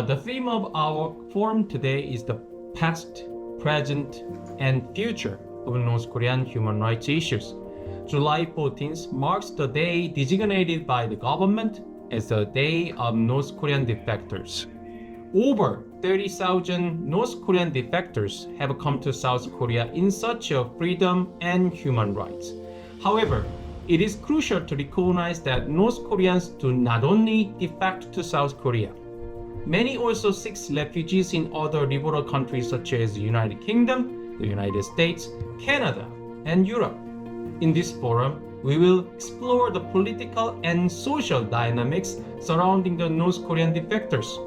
The theme of our forum today is the past, present, and future of North Korean human rights issues. July 14th marks the day designated by the government as the Day of North Korean Defectors. Over 30,000 North Korean defectors have come to South Korea in search of freedom and human rights. However, it is crucial to recognize that North Koreans do not only defect to South Korea. Many also seek refugees in other liberal countries such as the United Kingdom, the United States, Canada, and Europe. In this forum, we will explore the political and social dynamics surrounding the North Korean defectors,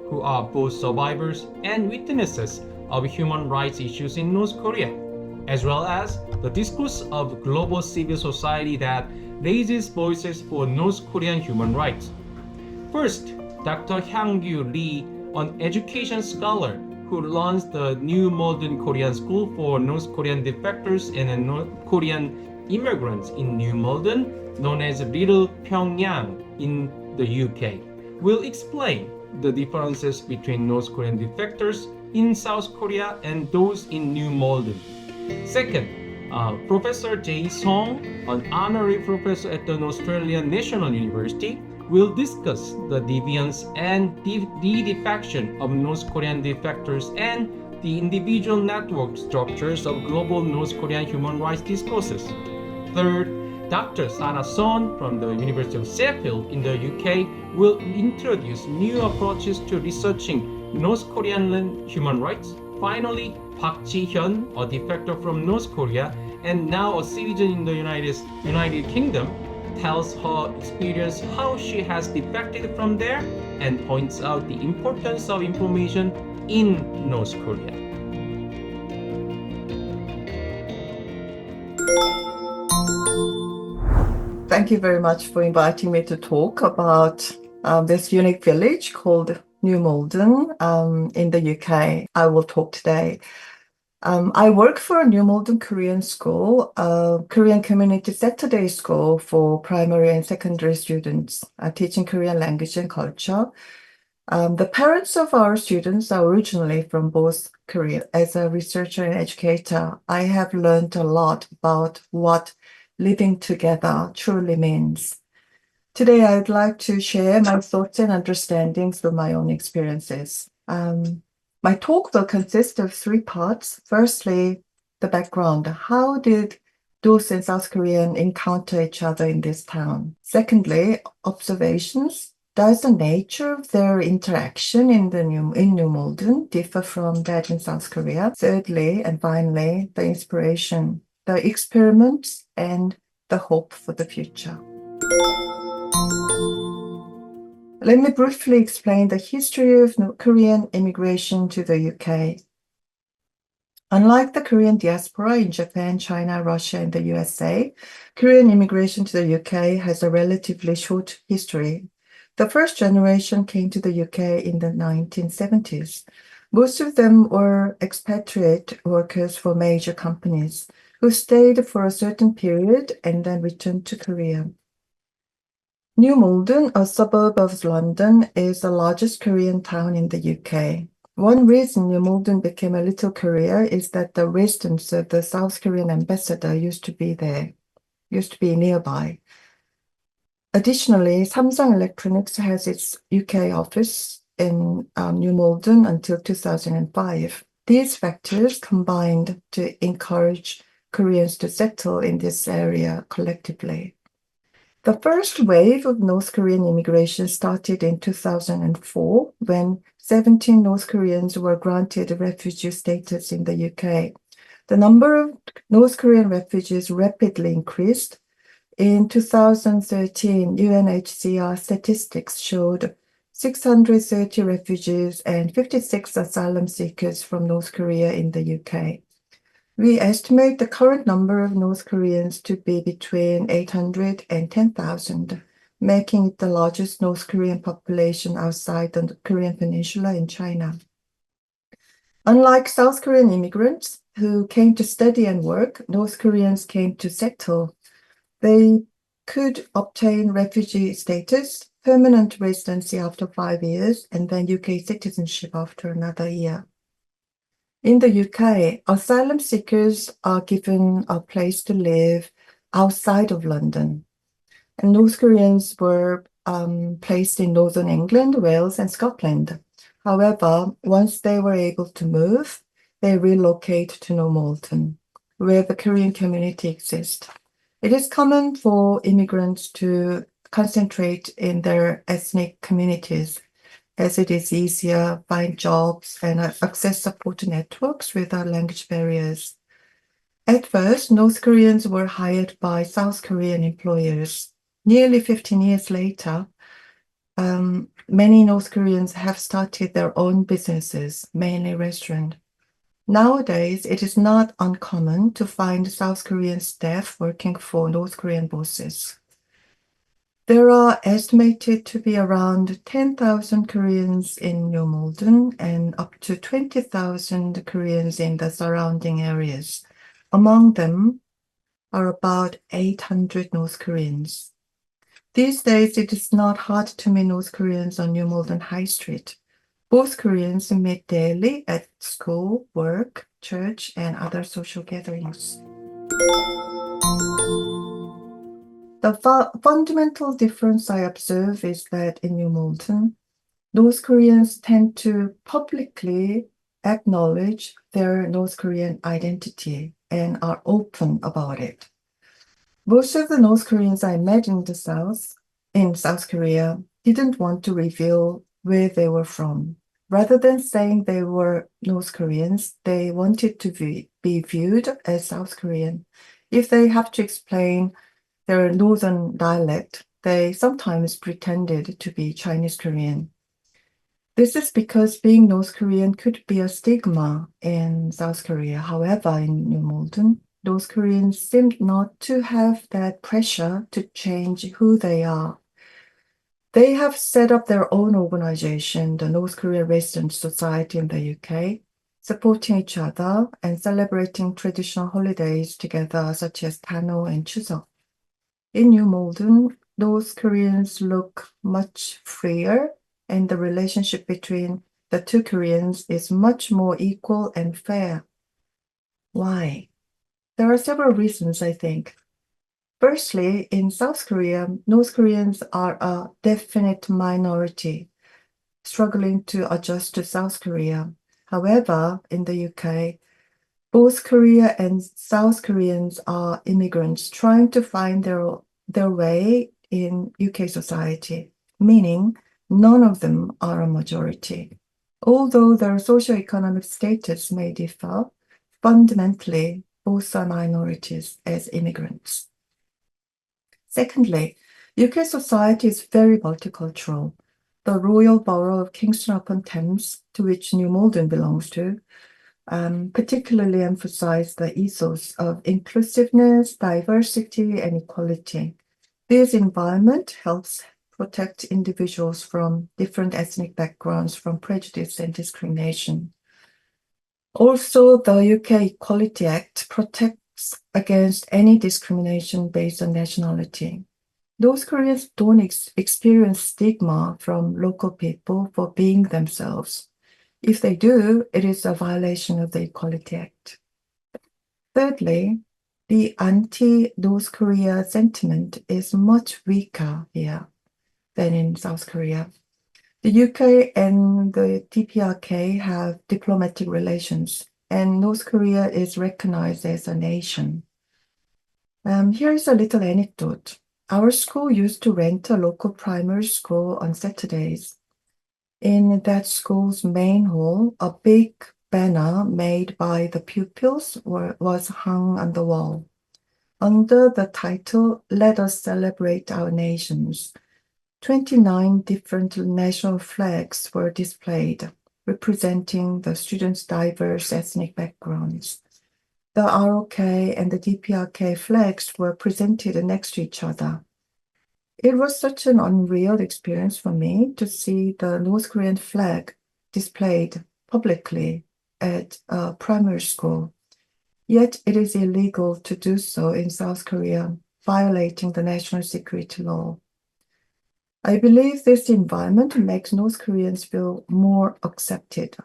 who are both survivors and witnesses of human rights issues in North Korea, as well as the discourse of global civil society that raises voices for North Korean human rights. First, Dr. Hyangkue Lee, an education scholar who runs the New Modern Korean School for North Korean defectors and North Korean immigrants in New Malden, known as Little Pyongyang in the UK, will explain the differences between North Korean defectors in South Korea and those in New Malden. Second, Professor Jae Song, an honorary professor at the Australian National University, will discuss the deviance and de-defection of North Korean defectors and the individual network structures of global North Korean human rights discourses. Third, Dr. Sana Son from the University of Sheffield in the UK will introduce new approaches to researching North Korean human rights. Finally, Park Jihyun, a defector from North Korea and now a citizen in the United Kingdom, tells her experience how she has defected from there and points out the importance of information in North Korea. Thank you very much for inviting me to talk about this unique village called New Malden in the UK. I will talk today. I work for a New Malden Korean school, a Korean community Saturday school for primary and secondary students, teaching Korean language and culture. The parents of our students are originally from both Korea. As a researcher and educator, I have learned a lot about what living together truly means. Today, I'd like to share my thoughts and understandings from my own experiences. My talk will consist of three parts. Firstly, the background. How did North and South Korean encounter each other in this town? Secondly, observations. Does the nature of their interaction in New Malden differ from that in South Korea? Thirdly, and finally, the inspiration, the experiments, and the hope for the future. Let me briefly explain the history of Korean immigration to the UK. Unlike the Korean diaspora in Japan, China, Russia, and the USA, Korean immigration to the UK has a relatively short history. The first generation came to the UK in the 1970s. Most of them were expatriate workers for major companies who stayed for a certain period and then returned to Korea. New Malden, a suburb of London, is the largest Korean town in the UK. One reason New Malden became a little Korea is that the residence of the South Korean ambassador used to be nearby. Additionally, Samsung Electronics has its UK office in New Malden until 2005. These factors combined to encourage Koreans to settle in this area collectively. The first wave of North Korean immigration started in 2004 when 17 North Koreans were granted refugee status in the UK. The number of North Korean refugees rapidly increased. In 2013, UNHCR statistics showed 630 refugees and 56 asylum seekers from North Korea in the UK. We estimate the current number of North Koreans to be between 800 and 10,000, making it the largest North Korean population outside the Korean Peninsula in China. Unlike South Korean immigrants who came to study and work, North Koreans came to settle. They could obtain refugee status permanent residency after 5 years, and then UK citizenship after another year. In the UK, asylum seekers are given a place to live outside of London. And North Koreans were placed in Northern England, Wales, and Scotland. However, once they were able to move, they relocate to New Malden, where the Korean community exists. It is common for immigrants to concentrate in their ethnic communities, as it is easier, find jobs, and access support networks without language barriers. At first, North Koreans were hired by South Korean employers. Nearly 15 years later, many North Koreans have started their own businesses, mainly restaurants. Nowadays, it is not uncommon to find South Korean staff working for North Korean bosses. There are estimated to be around 10,000 Koreans in New Malden and up to 20,000 Koreans in the surrounding areas. Among them are about 800 North Koreans. These days, it is not hard to meet North Koreans on New Malden High Street. Both Koreans meet daily at school, work, church, and other social gatherings. The fundamental difference I observe is that in New Malden, North Koreans tend to publicly acknowledge their North Korean identity and are open about it. Most of the North Koreans I met in South Korea didn't want to reveal where they were from. Rather than saying they were North Koreans, they wanted to be viewed as South Korean. If they have to explain their northern dialect, they sometimes pretended to be Chinese Korean. This is because being North Korean could be a stigma in South Korea. However, in New Malden, North Koreans seemed not to have that pressure to change who they are. They have set up their own organization, the North Korea Resident Society in the UK, supporting each other and celebrating traditional holidays together, such as Tano and Chuseok. In New Malden, North Koreans look much freer, and the relationship between the two Koreans is much more equal and fair. Why? There are several reasons, I think. Firstly, in South Korea, North Koreans are a definite minority, struggling to adjust to South Korea. However, in the UK, both Korea and South Koreans are immigrants trying to find their way in UK society, meaning none of them are a majority. Although their socioeconomic status may differ, fundamentally, both are minorities as immigrants. Secondly, UK society is very multicultural. The Royal Borough of Kingston-upon-Thames, to which New Malden belongs to, particularly emphasize the ethos of inclusiveness, diversity, and equality. This environment helps protect individuals from different ethnic backgrounds from prejudice and discrimination. Also, the UK Equality Act protects against any discrimination based on nationality. North Koreans don't experience stigma from local people for being themselves. If they do, it is a violation of the Equality Act. Thirdly, the anti-North Korea sentiment is much weaker here than in South Korea. The UK and the DPRK have diplomatic relations, and North Korea is recognized as a nation. Here is a little anecdote. Our school used to rent a local primary school on Saturdays. In that school's main hall, a big banner made by the pupils was hung on the wall. Under the title, "Let us celebrate our nations," 29 different national flags were displayed, representing the students' diverse ethnic backgrounds. The ROK and the DPRK flags were presented next to each other. It was such an unreal experience for me to see the North Korean flag displayed publicly at a primary school. Yet it is illegal to do so in South Korea, violating the national security law. I believe this environment makes North Koreans feel more accepted.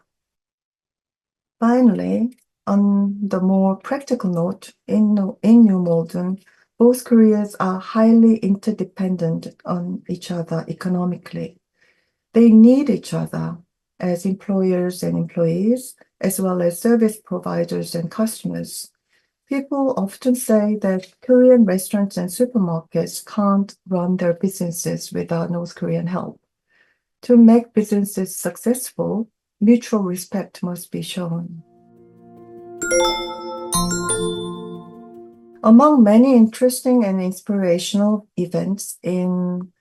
Finally, on the more practical note, in New Malden, both Koreas are highly interdependent on each other economically. They need each other as employers and employees, as well as service providers and customers. People often say that Korean restaurants and supermarkets can't run their businesses without North Korean help. To make businesses successful, mutual respect must be shown. Among many interesting and inspirational events in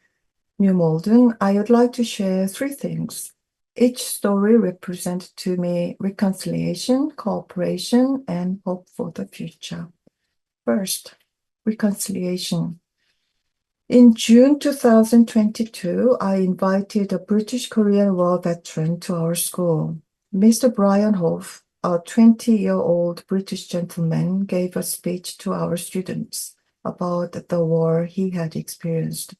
New Malden, I would like to share 3 things. Each story represents to me reconciliation, cooperation, and hope for the future. First, reconciliation. In June 2022, I invited a British Korean war veteran to our school. Mr. Brian Hoff, a 20-year-old British gentleman, gave a speech to our students about the war he had experienced.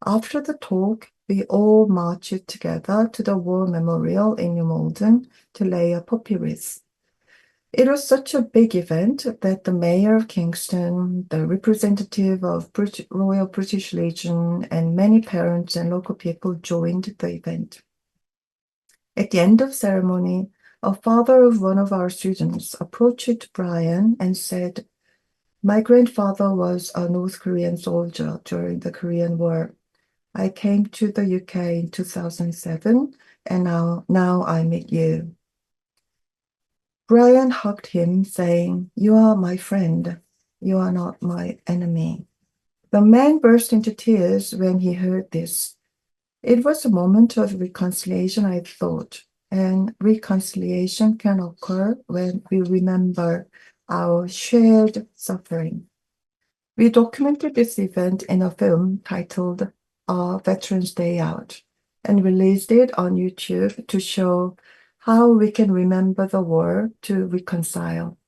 After the talk, we all marched together to the War Memorial in New Malden to lay a poppy wreath. It was such a big event that the mayor of Kingston, the representative of Royal British Legion, and many parents and local people joined the event. At the end of ceremony, a father of one of our students approached Brian and said, "My grandfather was a North Korean soldier during the Korean War. I came to the UK in 2007, and now I meet you." Brian hugged him, saying, "You are my friend. You are not my enemy." The man burst into tears when he heard this. It was a moment of reconciliation, I thought, and reconciliation can occur when we remember our shared suffering. We documented this event in a film titled Veterans Day Out and released it on YouTube to show how we can remember the war to reconcile.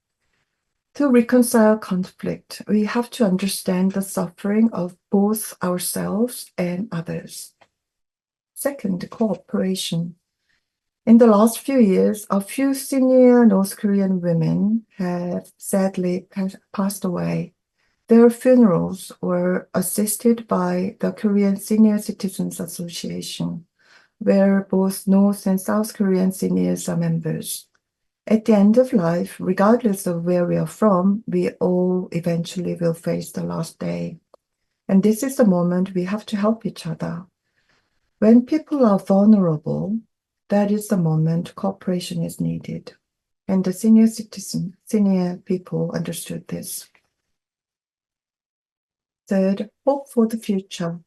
To reconcile conflict, we have to understand the suffering of both ourselves and others. Second, cooperation. In the last few years, a few senior North Korean women have sadly passed away. Their funerals were assisted by the Korean Senior Citizens Association, where both North and South Korean seniors are members. At the end of life, regardless of where we are from, we all eventually will face the last day. And this is the moment we have to help each other. When people are vulnerable, that is the moment cooperation is needed. And the senior people understood this. Third, hope for the future.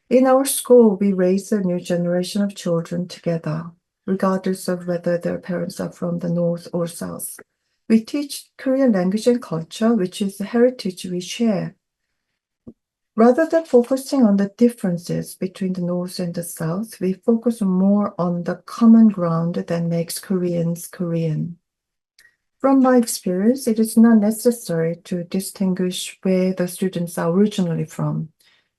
In our school, we raise a new generation of children together, regardless of whether their parents are from the North or South. We teach Korean language and culture, which is the heritage we share. Rather than focusing on the differences between the North and the South, we focus more on the common ground that makes Koreans Korean. From my experience, it is not necessary to distinguish where the students are originally from.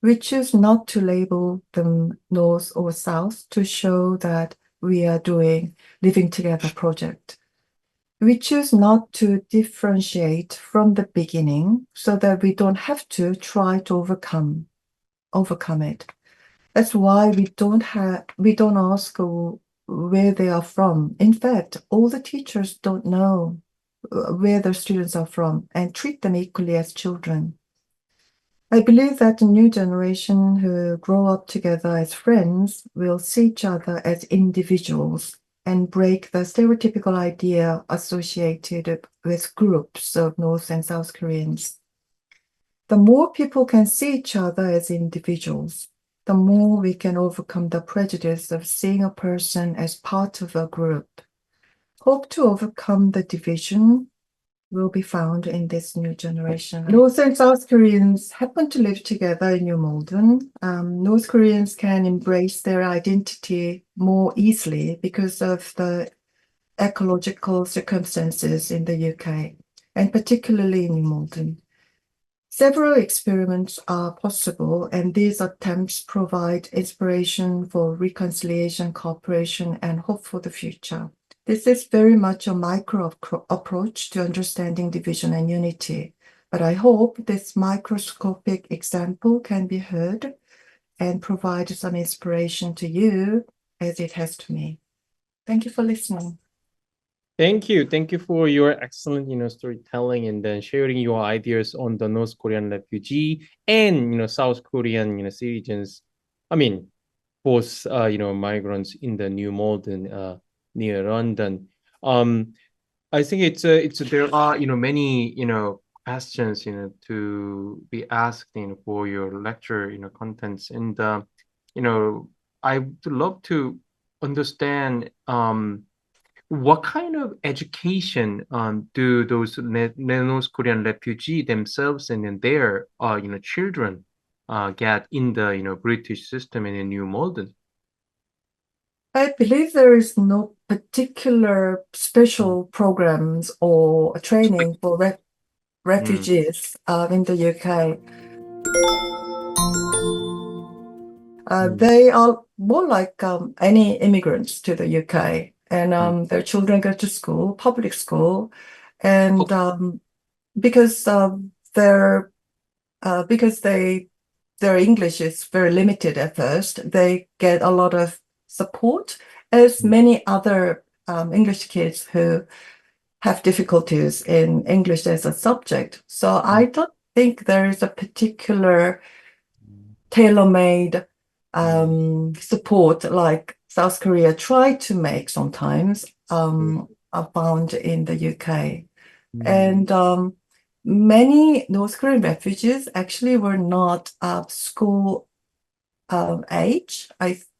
We choose not to label them North or South to show that we are doing Living Together project. We choose not to differentiate from the beginning so that we don't have to try to overcome it. That's why we don't ask where they are from. In fact, all the teachers don't know where their students are from and treat them equally as children. I believe that the new generation who grow up together as friends will see each other as individuals and break the stereotypical idea associated with groups of North and South Koreans. The more people can see each other as individuals, the more we can overcome the prejudice of seeing a person as part of a group. Hope to overcome the division will be found in this new generation. North and South Koreans happen to live together in New Malden. North Koreans can embrace their identity more easily because of the ecological circumstances in the UK, and particularly in New Malden. Several experiments are possible, and these attempts provide inspiration for reconciliation, cooperation, and hope for the future. This is very much a micro approach to understanding division and unity, but I hope this microscopic example can be heard and provide some inspiration to you as it has to me. Thank you for listening. Thank you. Thank you for your excellent, storytelling and then sharing your ideas on the North Korean refugee and, South Korean, citizens. I mean, both, migrants in the New Malden, near London. I think there are, many, questions, to be asked, for your lecture, contents. And, I would love to understand, what kind of education do those North Korean refugees themselves and then their children get in the British system in New Malden? I believe there is no particular special programs or training for refugees in the UK. They are more like any immigrants to the UK, and their children go to school, public school, and because their English is very limited at first, they get a lot of support, as many other English kids who have difficulties in English as a subject. So I don't think there is a particular tailor-made support like South Korea tried to make sometimes are found in the UK. And many North Korean refugees actually were not school age.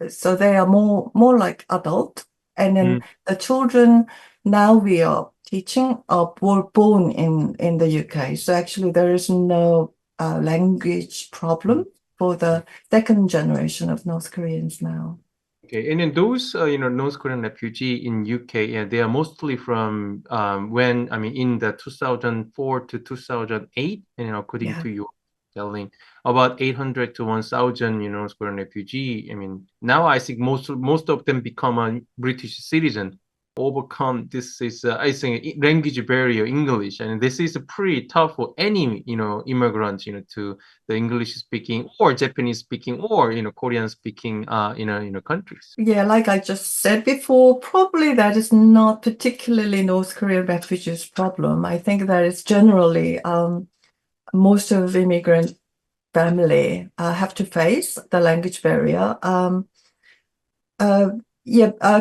So they are more like adult. And then the children now we are teaching were born in the UK. So actually there is no language problem for the second generation of North Koreans now. Okay, and then those North Korean refugee in UK, yeah, they are mostly from in the 2004 to 2008, and according to your telling, about 800 to 1,000 North Korean refugee. I mean, now I think most of them become a British citizen, overcome this is I think language barrier English, and this is pretty tough for any immigrant to the English speaking or Japanese speaking or Korean speaking countries. Yeah, like I just said before, probably that is not particularly North Korean refugees' problem. I think that is generally most of immigrant family have to face the language barrier.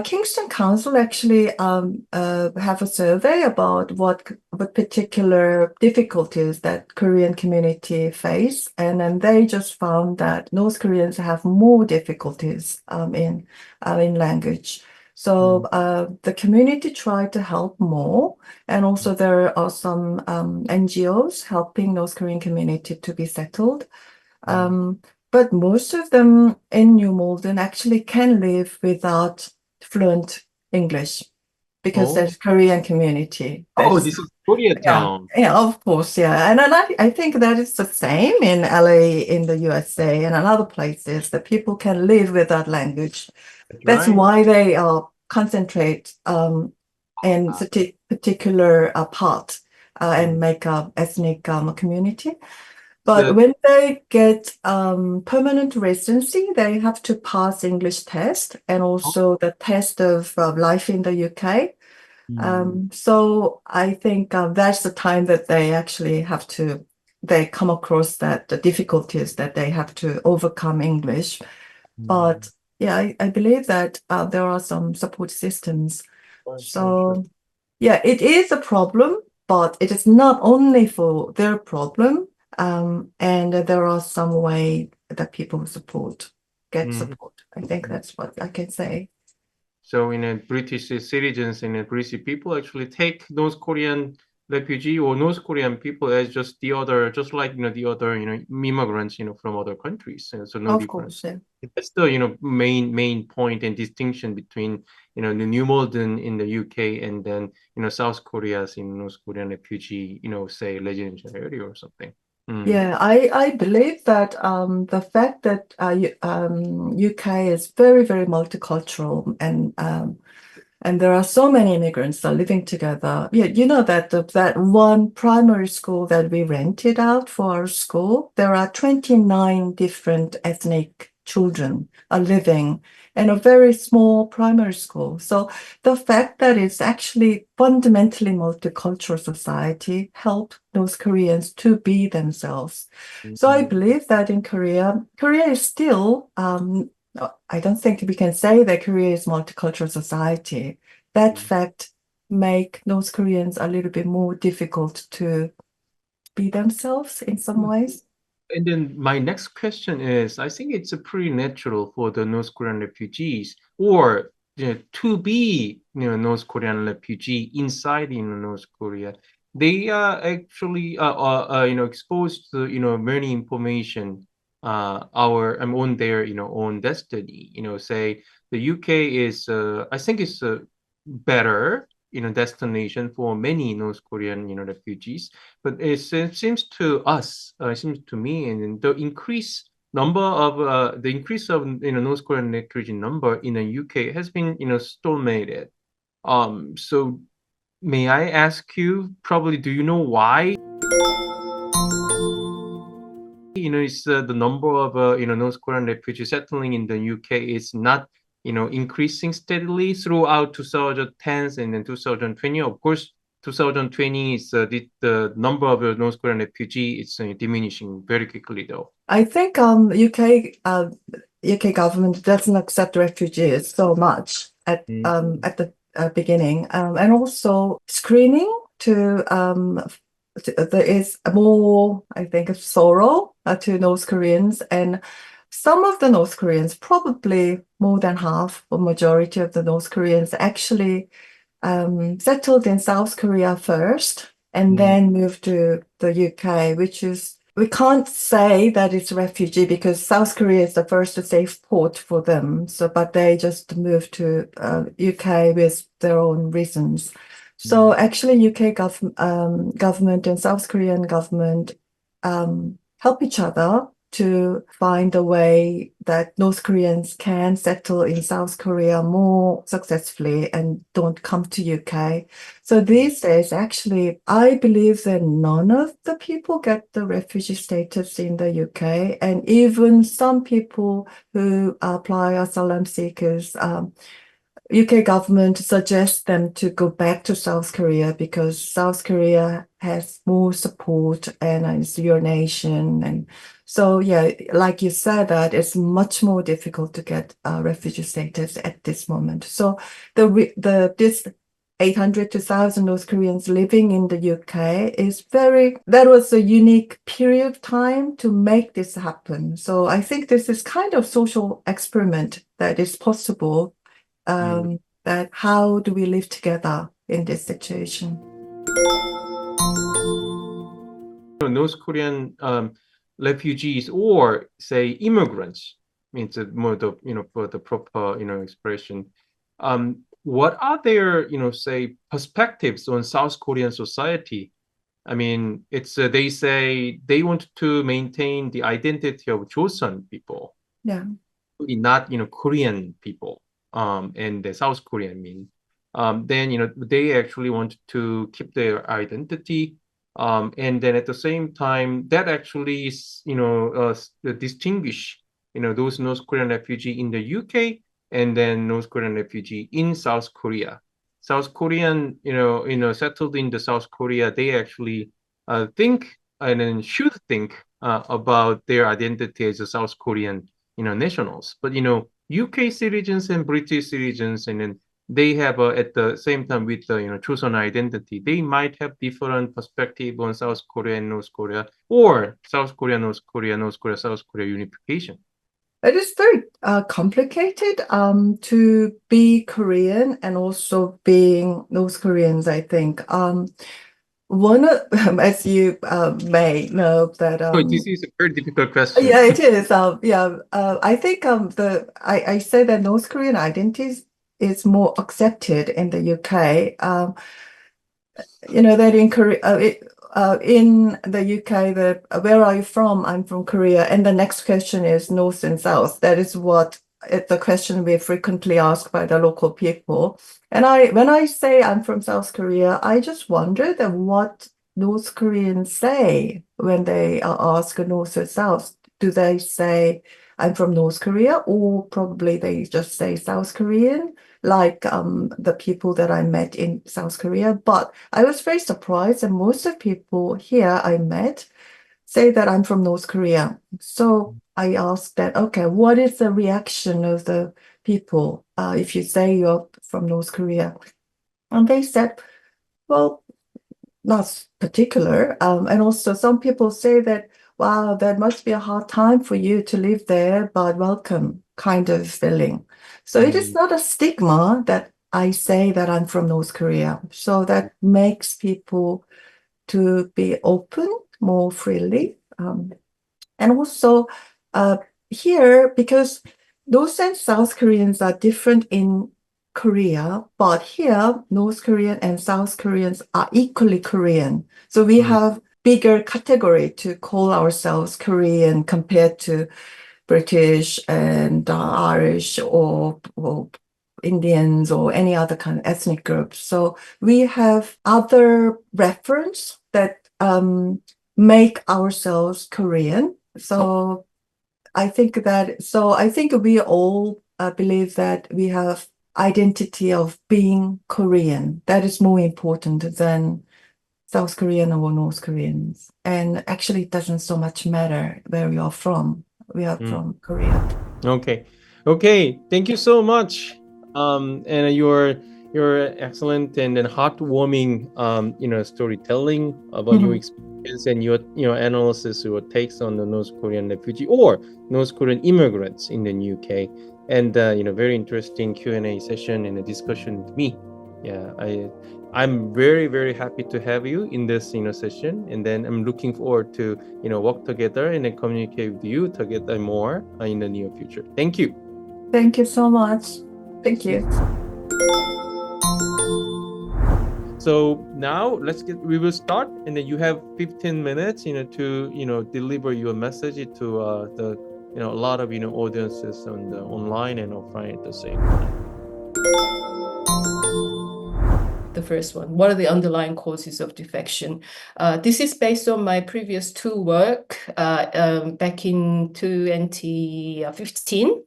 Kingston Council actually have a survey about what particular difficulties that Korean community face, and then they just found that North Koreans have more difficulties in language. So the community tried to help more, and also there are some NGOs helping North Korean community to be settled. But most of them in New Malden actually can live without fluent English because there's Korean community. This is Koreatown. Yeah, of course, yeah. And I think that is the same in LA, in the USA, and in other places that people can live without language. That's why they concentrate in particular part and make a ethnic community. But when they get permanent residency, they have to pass English test and also the test of life in the UK. So I think that's the time that they actually they come across the difficulties that they have to overcome English. But yeah, I believe that there are some support systems. So yeah, it is a problem, but it is not only for their problem. And there are some way that people get support. I think that's what I can say. So British citizens and British people actually take North Korean refugee or North Korean people as just the other, just like the other immigrants from other countries. So no Of difference. course, yeah. That's the main point and distinction between the New Malden in the UK and then South Korea's North Korean refugee say residential area or something. Yeah, I believe that the fact that UK is very, very multicultural and there are so many immigrants that are living together. Yeah, you know that that one primary school that we rented out for our school, there are 29 different ethnic children are living in a very small primary school. So the fact that it's actually fundamentally multicultural society helped those Koreans to be themselves. So I believe that in Korea, Korea is still I don't think we can say that Korea is multicultural society. That fact make North Koreans a little bit more difficult to be themselves in some ways. And then my next question is, I think it's pretty natural for the North Korean refugees or to be North Korean refugee inside North Korea. They are actually exposed to many information on their own destiny. Say the UK is I think it's better destination for many North Korean refugees. But it seems to us, it seems to me, and the increase of North Korean refugee number in the UK has been stalemated. So may I ask you, probably, do you know why? It's the number of North Korean refugees settling in the UK is not increasing steadily throughout 2010s and then 2020. Of course, 2020 is the number of North Korean refugees is diminishing very quickly, though. I think UK government doesn't accept refugees so much at the beginning, and also screening there is more, I think, thorough to North Koreans, and some of the North Koreans, probably more than half or majority of the North Koreans, actually settled in South Korea first and then moved to the UK, which is, we can't say that it's refugee because South Korea is the first safe port for them. So, but they just moved to UK with their own reasons. So actually, UK government and South Korean government help each other to find a way that North Koreans can settle in South Korea more successfully and don't come to UK. So these days, actually, I believe that none of the people get the refugee status in the UK, and even some people who apply asylum seekers, UK government suggests them to go back to South Korea because South Korea has more support and it's your nation. And so, yeah, like you said, that it's much more difficult to get refugee status at this moment. So this 800 to 1,000 North Koreans living in the UK that was a unique period of time to make this happen. So I think this is kind of social experiment that is possible. That how do we live together in this situation? North Korean refugees or say immigrants means more the for the proper expression. What are their say perspectives on South Korean society? I mean, it's they say they want to maintain the identity of Joseon people, not Korean people. And the South Korean then they actually want to keep their identity, and then at the same time that actually is distinguish those North Korean refugee in the UK and then North Korean refugee in South Korea. South Korean settled in the South Korea, they actually think and then should think about their identity as a South Korean nationals, but UK citizens and British citizens, and then they have at the same time with the Choson identity, they might have different perspective on South Korea and North Korea, or South Korea, North Korea, North Korea, South Korea unification. It is very complicated to be Korean and also being North Koreans, I think. One of, as you may know, that this is a very difficult question. Yeah, it is. I think I say that North Korean identity is more accepted in the UK. That in Korea, in the UK, where are you from? I'm from Korea. And the next question is North and South. That is what the question we frequently asked by the local people. And when I say I'm from South Korea, I just wonder that what North Koreans say when they are asked North or South. Do they say I'm from North Korea, or probably they just say South Korean, like the people that I met in South Korea? But I was very surprised, and most of people here I met say that I'm from North Korea. So I asked that, okay, what is the reaction of the people if you say you're from North Korea? And they said, well, not particular. And also some people say that, wow, that must be a hard time for you to live there, but welcome kind of feeling. So it is not a stigma that I say that I'm from North Korea. So that makes people to be open more freely. And also here, because North and South Koreans are different in Korea, but here, North Korean and South Koreans are equally Korean. So we have bigger category to call ourselves Korean compared to British and Irish or Indians or any other kind of ethnic groups. So we have other reference that make ourselves Korean. So I think we all believe that we have identity of being Korean. That is more important than South Korean or North Koreans. And actually, it doesn't so much matter where we are from. We are from Korea. Okay. Thank you so much. And your excellent and then heartwarming, storytelling about your experience and your analysis or takes on the North Korean refugee or North Korean immigrants in the UK, and very interesting Q&A session and a discussion with me. Yeah, I'm very, very happy to have you in this session, and then I'm looking forward to work together and then communicate with you together more in the near future. Thank you. Thank you so much. Thank you. So now we will start, and then you have 15 minutes to deliver your message to the a lot of audiences on the online and offline at the same time. The first one, what are the underlying causes of defection? This is based on my previous two work back in 2015.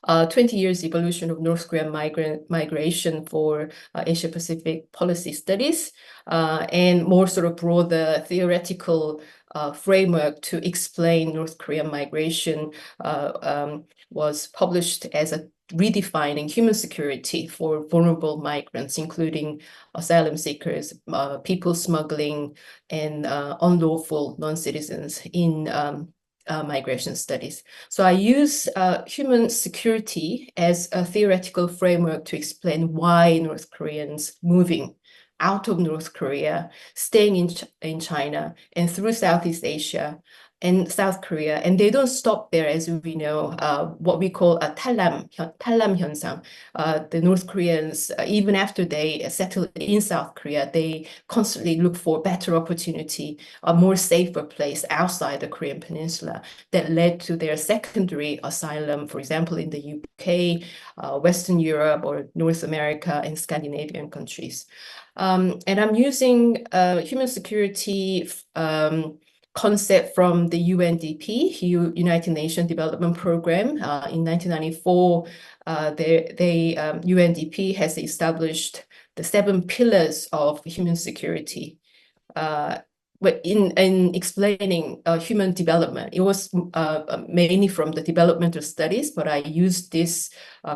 20 years evolution of North Korean migration for Asia Pacific policy studies, and more sort of broader theoretical framework to explain North Korean migration was published as a redefining human security for vulnerable migrants, including asylum seekers, people smuggling, and unlawful non-citizens in migration studies. So I use human security as a theoretical framework to explain why North Koreans moving out of North Korea, staying in China and through Southeast Asia and South Korea, and they don't stop there, as we know, what we call a 탈남 현상. The North Koreans, even after they settle in South Korea, they constantly look for better opportunity, a more safer place outside the Korean Peninsula that led to their secondary asylum, for example, in the UK, Western Europe, or North America and Scandinavian countries. And I'm using human security concept from the UNDP, United Nations Development Program. In 1994, UNDP has established the 7 pillars of human security. But in explaining human development, it was mainly from the developmental studies, but I used this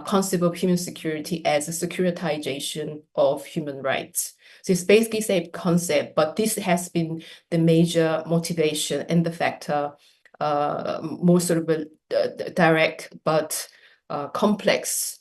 concept of human security as a securitization of human rights. So it's basically the same concept, but this has been the major motivation and the factor, more sort of a direct but complex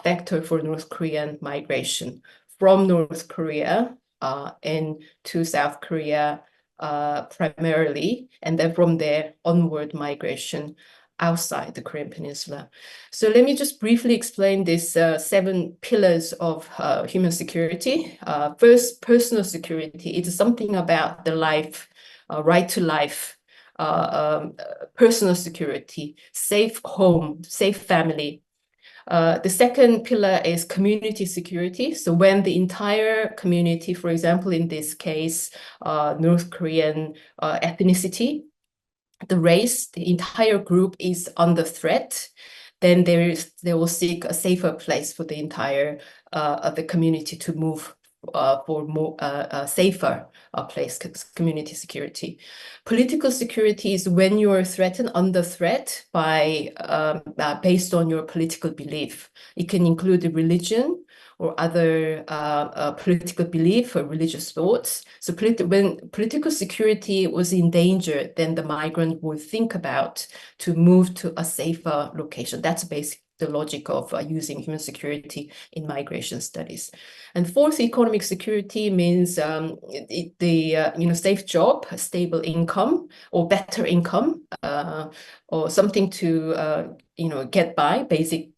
factor for North Korean migration from North Korea and to South Korea primarily, and then from there onward migration outside the Korean Peninsula. So let me just briefly explain these 7 pillars of human security. First, personal security. It is something about the life, right to life, personal security, safe home, safe family. The second pillar is community security. So when the entire community, for example, in this case, North Korean ethnicity, the race, the entire group is under threat, then they will seek a safer place for the entire the community to move for more safer place, community security. Political security is when you are threatened, under threat by based on your political belief. It can include religion or other political belief or religious thoughts. So when political security was in danger, then the migrant would think about to move to a safer location. That's basically the logic of using human security in migration studies. And fourth, economic security means safe job, stable income, or better income, or something to get by, basic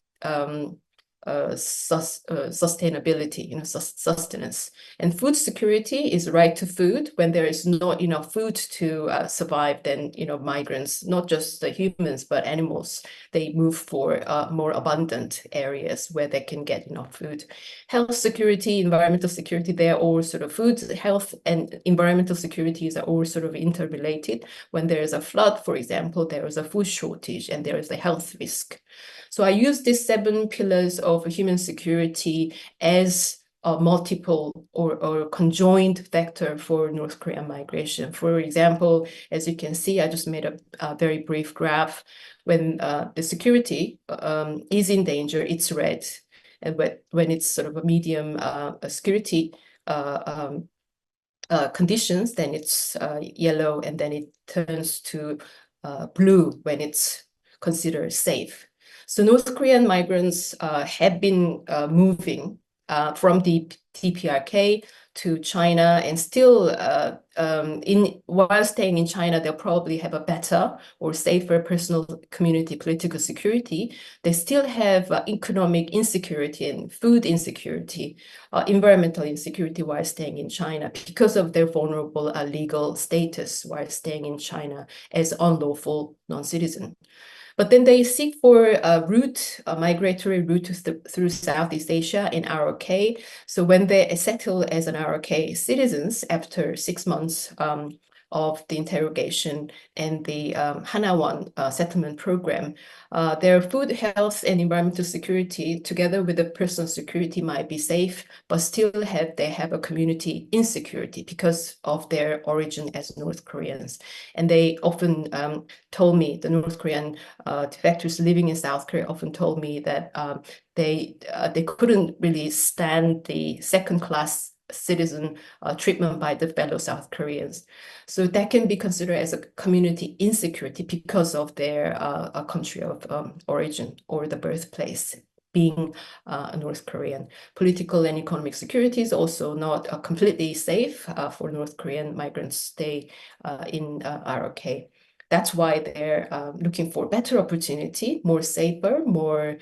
sustainability, sustenance. And food security is right to food. When there is not enough food to survive, then migrants, not just the humans but animals, they move for more abundant areas where they can get enough food. Health security, environmental security, they're all sort of food, health, and environmental securities are all sort of interrelated. When there is a flood, for example, there is a food shortage and there is a health risk. So I use these 7 pillars of human security as a multiple or conjoined factor for North Korean migration. For example, as you can see, I just made a very brief graph. When the security is in danger, it's red. And when it's sort of a medium security conditions, then it's yellow, and then it turns to blue when it's considered safe. So North Korean migrants have been moving from the DPRK to China, and still while staying in China, they'll probably have a better or safer personal, community, political security. They still have economic insecurity and food insecurity, environmental insecurity while staying in China because of their vulnerable legal status while staying in China as unlawful non-citizen. But then they seek for a migratory route through Southeast Asia in ROK. So when they settle as an ROK citizens after 6 months of the interrogation and the Hanawan settlement program, their food, health, and environmental security, together with the personal security, might be safe, but still they have a community insecurity because of their origin as North Koreans. And they often told me, the North Korean defectors living in South Korea often told me that they couldn't really stand the second-class citizen treatment by the fellow South Koreans. So that can be considered as a community insecurity because of their country of origin or the birthplace being North Korean. Political and economic security is also not completely safe for North Korean migrants stay in ROK. That's why they're looking for better opportunity, more safer, more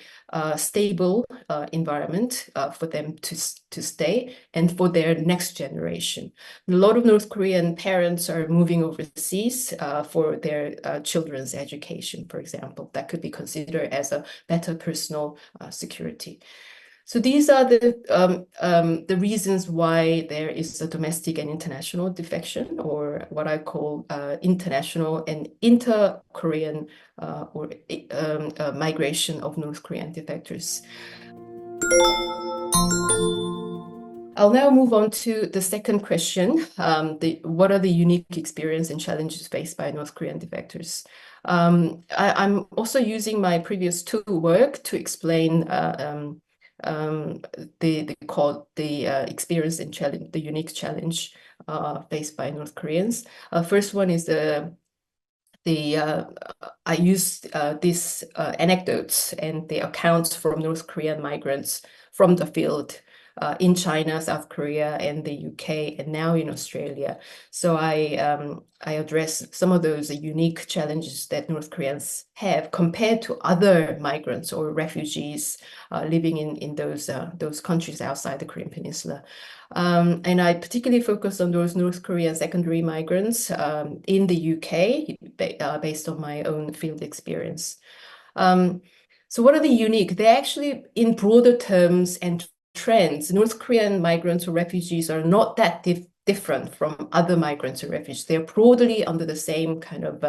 stable environment for them to stay and for their next generation. A lot of North Korean parents are moving overseas for their children's education, for example. That could be considered as a better personal security. So these are the reasons why there is a domestic and international defection, or what I call international and inter-Korean or migration of North Korean defectors. I'll now move on to the second question. What are the unique experience and challenges faced by North Korean defectors? I'm also using my previous 2 work to explain the experience and challenge, the unique challenge faced by North Koreans. First one is I used these anecdotes and the accounts from North Korean migrants from the field in China, South Korea, and the UK, and now in Australia. So I address some of those unique challenges that North Koreans have compared to other migrants or refugees living in those countries outside the Korean Peninsula. And I particularly focus on those North Korean secondary migrants in the UK, based on my own field experience. So what are the unique? They're actually, in broader terms and trends, North Korean migrants or refugees are not that different from other migrants or refugees. They're broadly under the same kind of,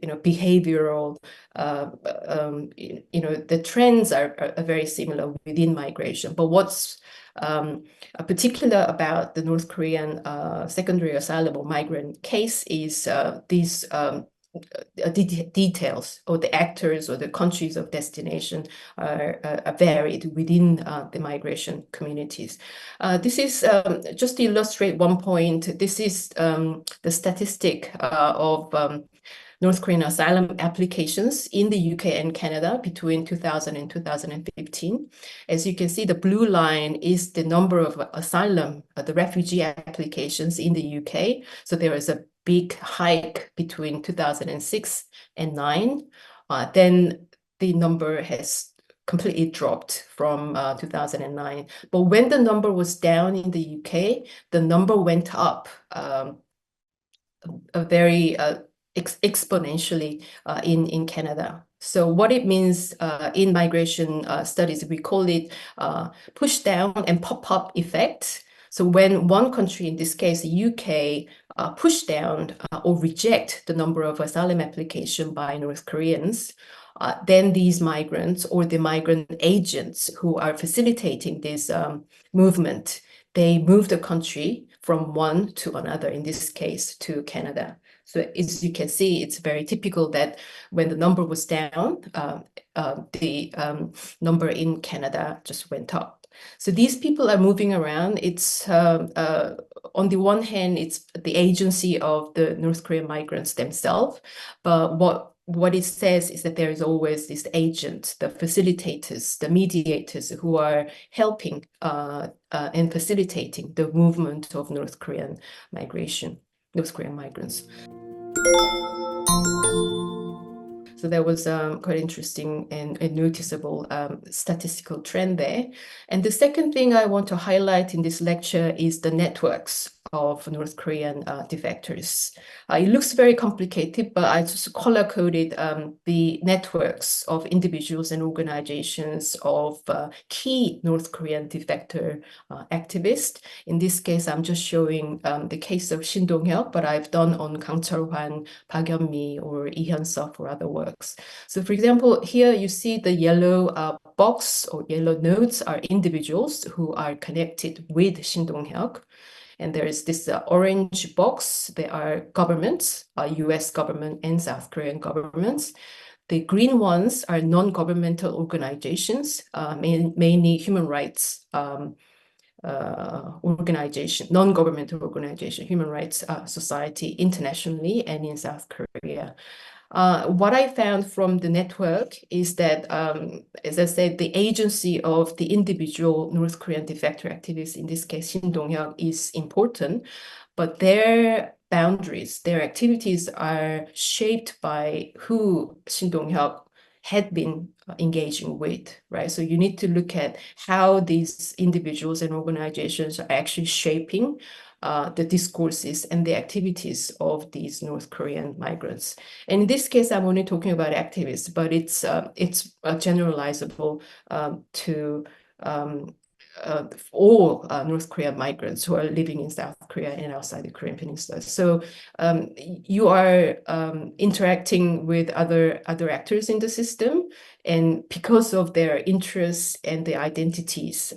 behavioral, the trends are very similar within migration. But what's particular about the North Korean secondary asylum or migrant case is these details, or the actors or the countries of destination are varied within the migration communities. This is just to illustrate one point. This is the statistic of North Korean asylum applications in the UK and Canada between 2000 and 2015. As you can see, the blue line is the number of asylum, the refugee applications in the UK. So there is a big hike between 2006 and 2009. Then the number has completely dropped from 2009. But when the number was down in the UK, the number went up very exponentially in Canada. So what it means in migration studies, we call it push down and pop-up effect. So when one country, in this case, the UK, push down or reject the number of asylum application by North Koreans, then these migrants or the migrant agents who are facilitating this movement, they move the country from one to another, in this case, to Canada. So as you can see, it's very typical that when the number was down, the number in Canada just went up. So these people are moving around. It's on the one hand, it's the agency of the North Korean migrants themselves, but what it says is that there is always this agent, the facilitators, the mediators who are helping and facilitating the movement of North Korean migration, North Korean migrants. So there was quite interesting and noticeable statistical trend there. And the second thing I want to highlight in this lecture is the networks of North Korean defectors. It looks very complicated, but I just color-coded the networks of individuals and organizations of key North Korean defector activists. In this case, I'm just showing the case of Shin Dong-hyuk, but I've done on Kang Cheol-hwan, Park Yeon-mi, or Lee Hyun-suk for other works. So for example, here you see the yellow box or yellow nodes are individuals who are connected with Shin Dong-hyuk. And there is this orange box. There are governments, US government and South Korean governments. The green ones are non-governmental organizations, mainly human rights organization, non-governmental organization, human rights society internationally and in South Korea. What I found from the network is that, as I said, the agency of the individual North Korean defector activists, in this case, Shin Dong-hyuk, is important, but their boundaries, their activities are shaped by who Shin Dong-hyuk had been engaging with, right? So you need to look at how these individuals and organizations are actually shaping the discourses and the activities of these North Korean migrants. And in this case, I'm only talking about activists, but it's generalizable to all North Korean migrants who are living in South Korea and outside the Korean Peninsula. So you are interacting with other actors in the system, and because of their interests and their identities,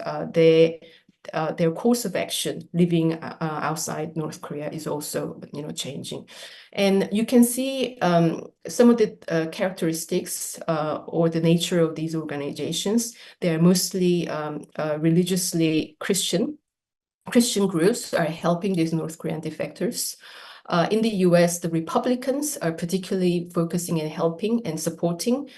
their course of action living outside North Korea is also, changing. And you can see some of the characteristics or the nature of these organizations. They're mostly religiously Christian groups are helping these North Korean defectors. In the US, the Republicans are particularly focusing and helping and supporting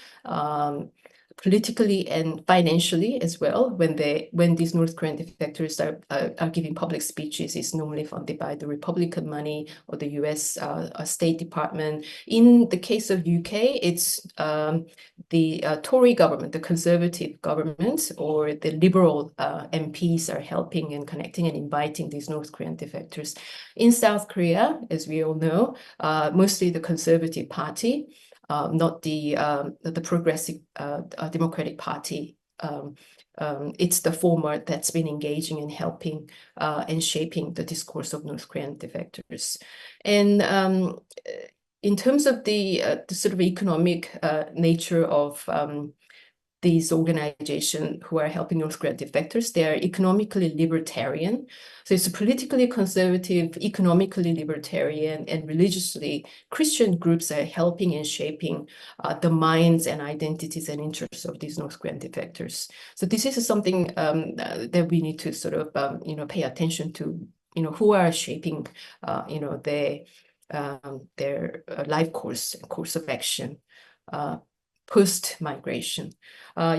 politically and financially as well. When these North Korean defectors are giving public speeches, it's normally funded by the Republican money or the U.S. State Department. In the case of UK, it's the Tory government, the Conservative government, or the Liberal MPs are helping and connecting and inviting these North Korean defectors. In South Korea, as we all know, mostly the Conservative Party, not the Progressive Democratic Party. It's the former that's been engaging and helping and shaping the discourse of North Korean defectors. And in terms of the sort of economic nature of these organizations who are helping North Korean defectors, they are economically libertarian. So it's a politically conservative, economically libertarian, and religiously Christian groups are helping and shaping the minds and identities and interests of these North Korean defectors. So this is something that we need to sort of pay attention to. Who are shaping their life course of action post-migration. I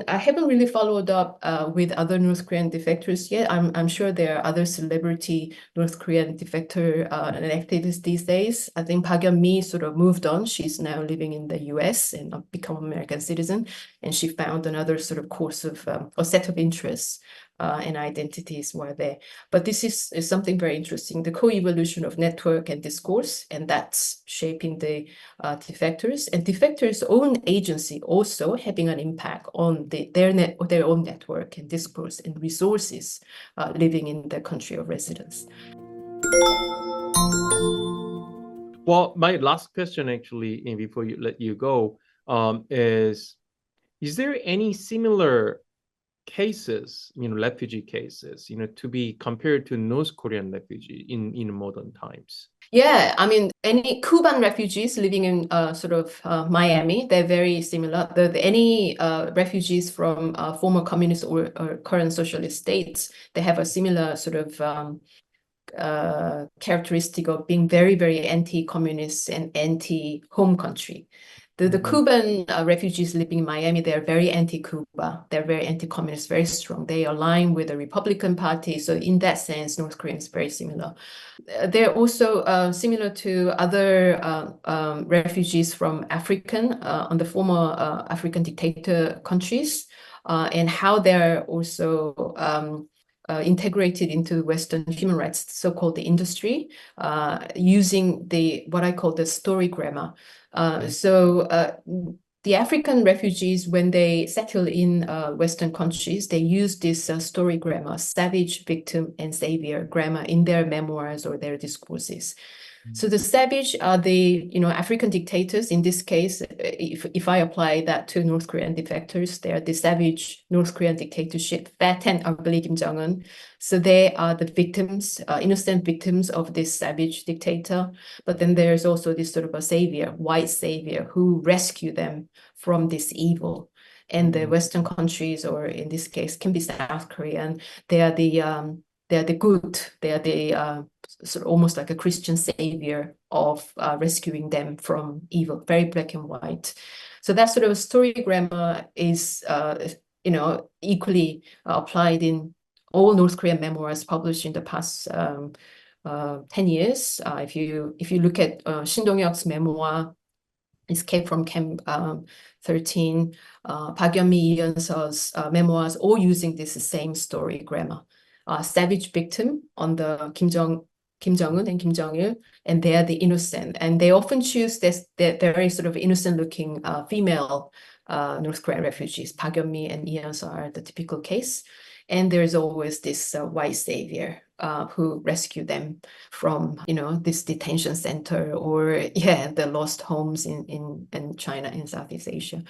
haven't really followed up with other North Korean defectors yet. I'm sure there are other celebrity North Korean defector and activists these days. I think Park Yeon-mi sort of moved on. She's now living in the US and become an American citizen. And she found another sort of course of a set of interests and identities were there. But this is something very interesting, the co-evolution of network and discourse, and that's shaping the defectors. And defectors' own agency also having an impact on their own network and discourse and resources living in their country of residence. Well, my last question actually, before let you go, is there any similar cases, refugee cases, to be compared to North Korean refugee in modern times? Yeah, I mean, any Cuban refugees living in sort of Miami, they're very similar. Any refugees from former communist or current socialist states, they have a similar sort of characteristic of being very, very anti-communist and anti-home country. The Cuban refugees living in Miami, they're very anti-Cuba. They're very anti-communist, very strong. They align with the Republican Party. So in that sense, North Korea is very similar. They're also similar to other refugees from on the former African dictator countries, and how they're also integrated into Western human rights, so-called the industry, using what I call the story grammar. So the African refugees, when they settle in Western countries, they use this story grammar, savage, victim, and savior grammar in their memoirs or their discourses. So the savage are the African dictators. In this case, if I apply that to North Korean defectors, they are the savage North Korean dictatorship, fat and ugly Kim Jong-un. So they are the victims, innocent victims of this savage dictator. But then there's also this sort of a savior, white savior, who rescue them from this evil. And the Western countries, or in this case, can be South Korean, they are the good, they are the sort of almost like a Christian savior of rescuing them from evil, very black and white. So that sort of story grammar is, equally applied in all North Korean memoirs published in the past 10 years. If you look at Shin Dong-hyuk's memoir, Escape from Camp 13, Park Yeon-mi, Lee Yeon-seo's memoirs, all using this same story grammar. Savage victim on the Kim Jong-un and Kim Jong-il, and they are the innocent. And they often choose that very sort of innocent-looking female North Korean refugees. Park Yeon-mi and Lee Yeon-seo are the typical case. And there's always this white savior who rescue them from, this detention center or, the lost homes in China and Southeast Asia.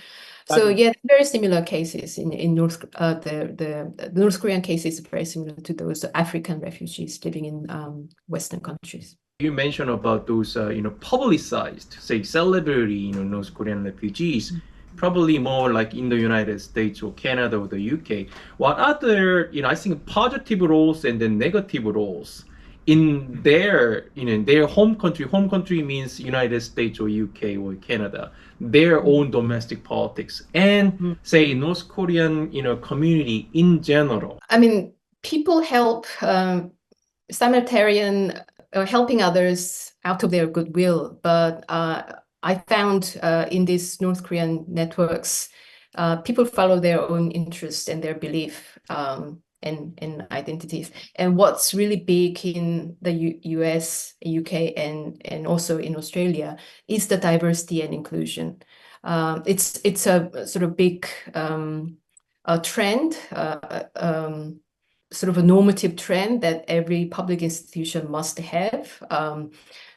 So very similar cases in North. The North Korean cases are very similar to those African refugees living in Western countries. You mentioned about those, publicized, say, celebrity, North Korean refugees. Probably more like in the United States or Canada or the UK. What other, I think positive roles and then negative roles in their, their home country means United States or UK or Canada, their own domestic politics, and say North Korean, community in general. I mean, people help simultaneous helping others out of their goodwill, but I found in these North Korean networks, people follow their own interests and their belief and identities. And what's really big in the US, UK, and also in Australia is the diversity and inclusion. It's a sort of big a trend, sort of a normative trend that every public institution must have.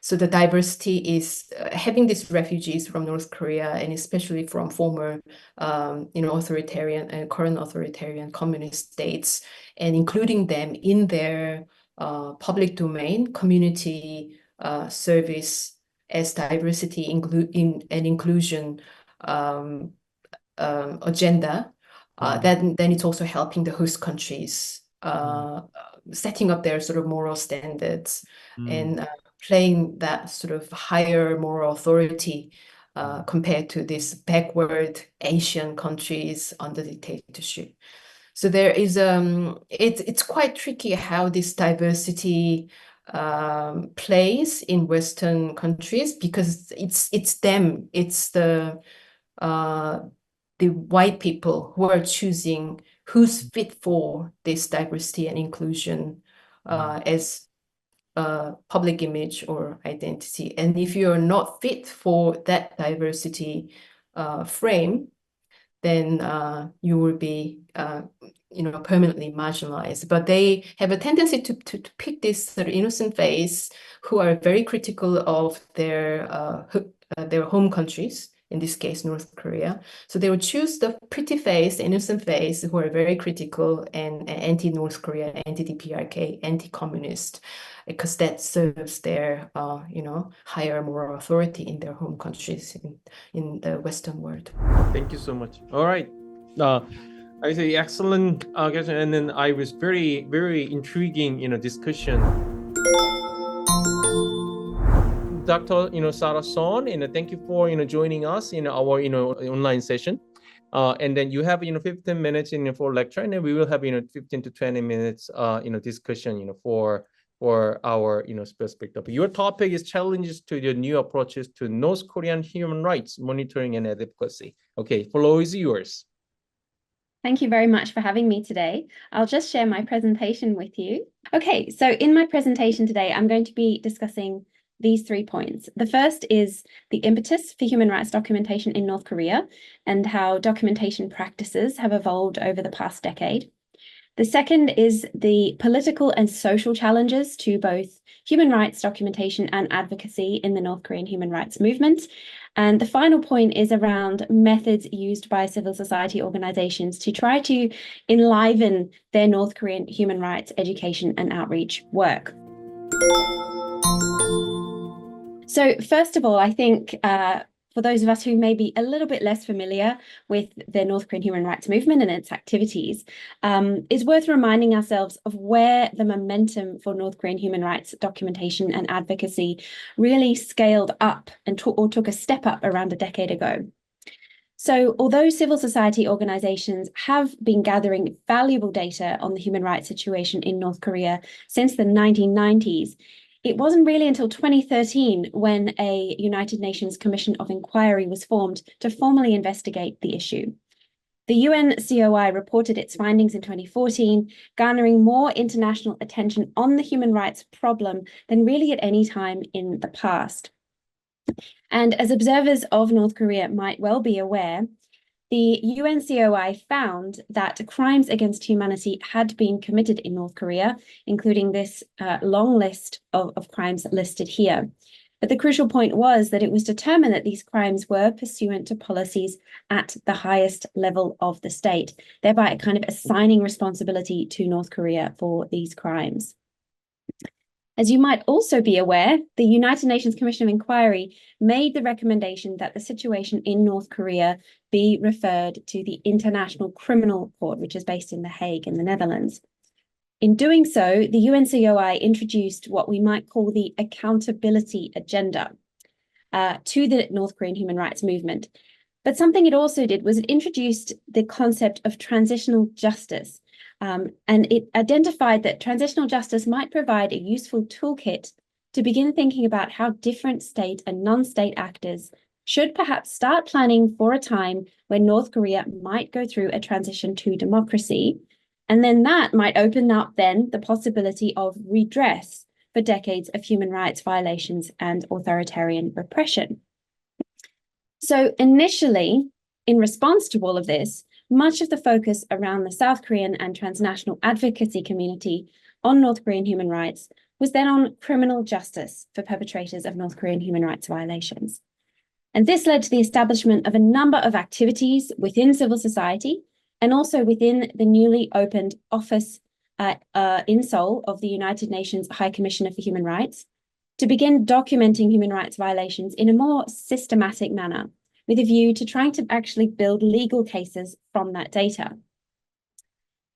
So the diversity is having these refugees from North Korea, and especially from former, authoritarian and current authoritarian communist states, and including them in their public domain, community service as diversity and inclusion agenda. Then it's also helping the host countries setting up their sort of moral standards and playing that sort of higher moral authority compared to these backward Asian countries under dictatorship. So there is it's quite tricky how this diversity plays in Western countries, because it's them, it's the white people who are choosing who's fit for this diversity and inclusion as public image or identity. And if you're not fit for that diversity frame, then you will be permanently marginalized. But they have a tendency to pick this sort of innocent face who are very critical of their home countries, in this case, North Korea. So they would choose the pretty face, the innocent face, who are very critical and anti-North Korea, anti-DPRK, anti-communist, because that serves their, higher moral authority in their home countries in the Western world. Thank you so much. All right. I say excellent question, and then I was very, very intriguing, discussion. Dr. Sarah Son, thank you for joining us in our online session. And then you have 15 minutes for lecture, and then we will have 15 to 20 minutes discussion for our specific topic. Your topic is challenges to the new approaches to North Korean human rights monitoring and advocacy. Okay, floor is yours. Thank you very much for having me today. I'll just share my presentation with you. Okay, so in my presentation today, I'm going to be discussing these 3 points. The first is the impetus for human rights documentation in North Korea and how documentation practices have evolved over the past decade. The second is the political and social challenges to both human rights documentation and advocacy in the North Korean human rights movement. And the final point is around methods used by civil society organizations to try to enliven their North Korean human rights education and outreach work. So first of all, I think for those of us who may be a little bit less familiar with the North Korean human rights movement and its activities, it's worth reminding ourselves of where the momentum for North Korean human rights documentation and advocacy really scaled up and took a step up around a decade ago. So although civil society organizations have been gathering valuable data on the human rights situation in North Korea since the 1990s, it wasn't really until 2013 when a United Nations Commission of Inquiry was formed to formally investigate the issue. The UNCOI reported its findings in 2014, garnering more international attention on the human rights problem than really at any time in the past. And as observers of North Korea might well be aware, the UNCOI found that crimes against humanity had been committed in North Korea, including this long list of crimes listed here. But the crucial point was that it was determined that these crimes were pursuant to policies at the highest level of the state, thereby kind of assigning responsibility to North Korea for these crimes. As you might also be aware, the United Nations Commission of Inquiry made the recommendation that the situation in North Korea be referred to the International Criminal Court, which is based in The Hague in the Netherlands. In doing so, the UNCOI introduced what we might call the accountability agenda to the North Korean human rights movement. But something it also did was it introduced the concept of transitional justice. And it identified that transitional justice might provide a useful toolkit to begin thinking about how different state and non-state actors should perhaps start planning for a time when North Korea might go through a transition to democracy. And then that might open up then the possibility of redress for decades of human rights violations and authoritarian repression. So initially, in response to all of this, much of the focus around the South Korean and transnational advocacy community on North Korean human rights was then on criminal justice for perpetrators of North Korean human rights violations. And this led to the establishment of a number of activities within civil society and also within the newly opened office in Seoul of the United Nations High Commissioner for Human Rights to begin documenting human rights violations in a more systematic manner, with a view to trying to actually build legal cases from that data.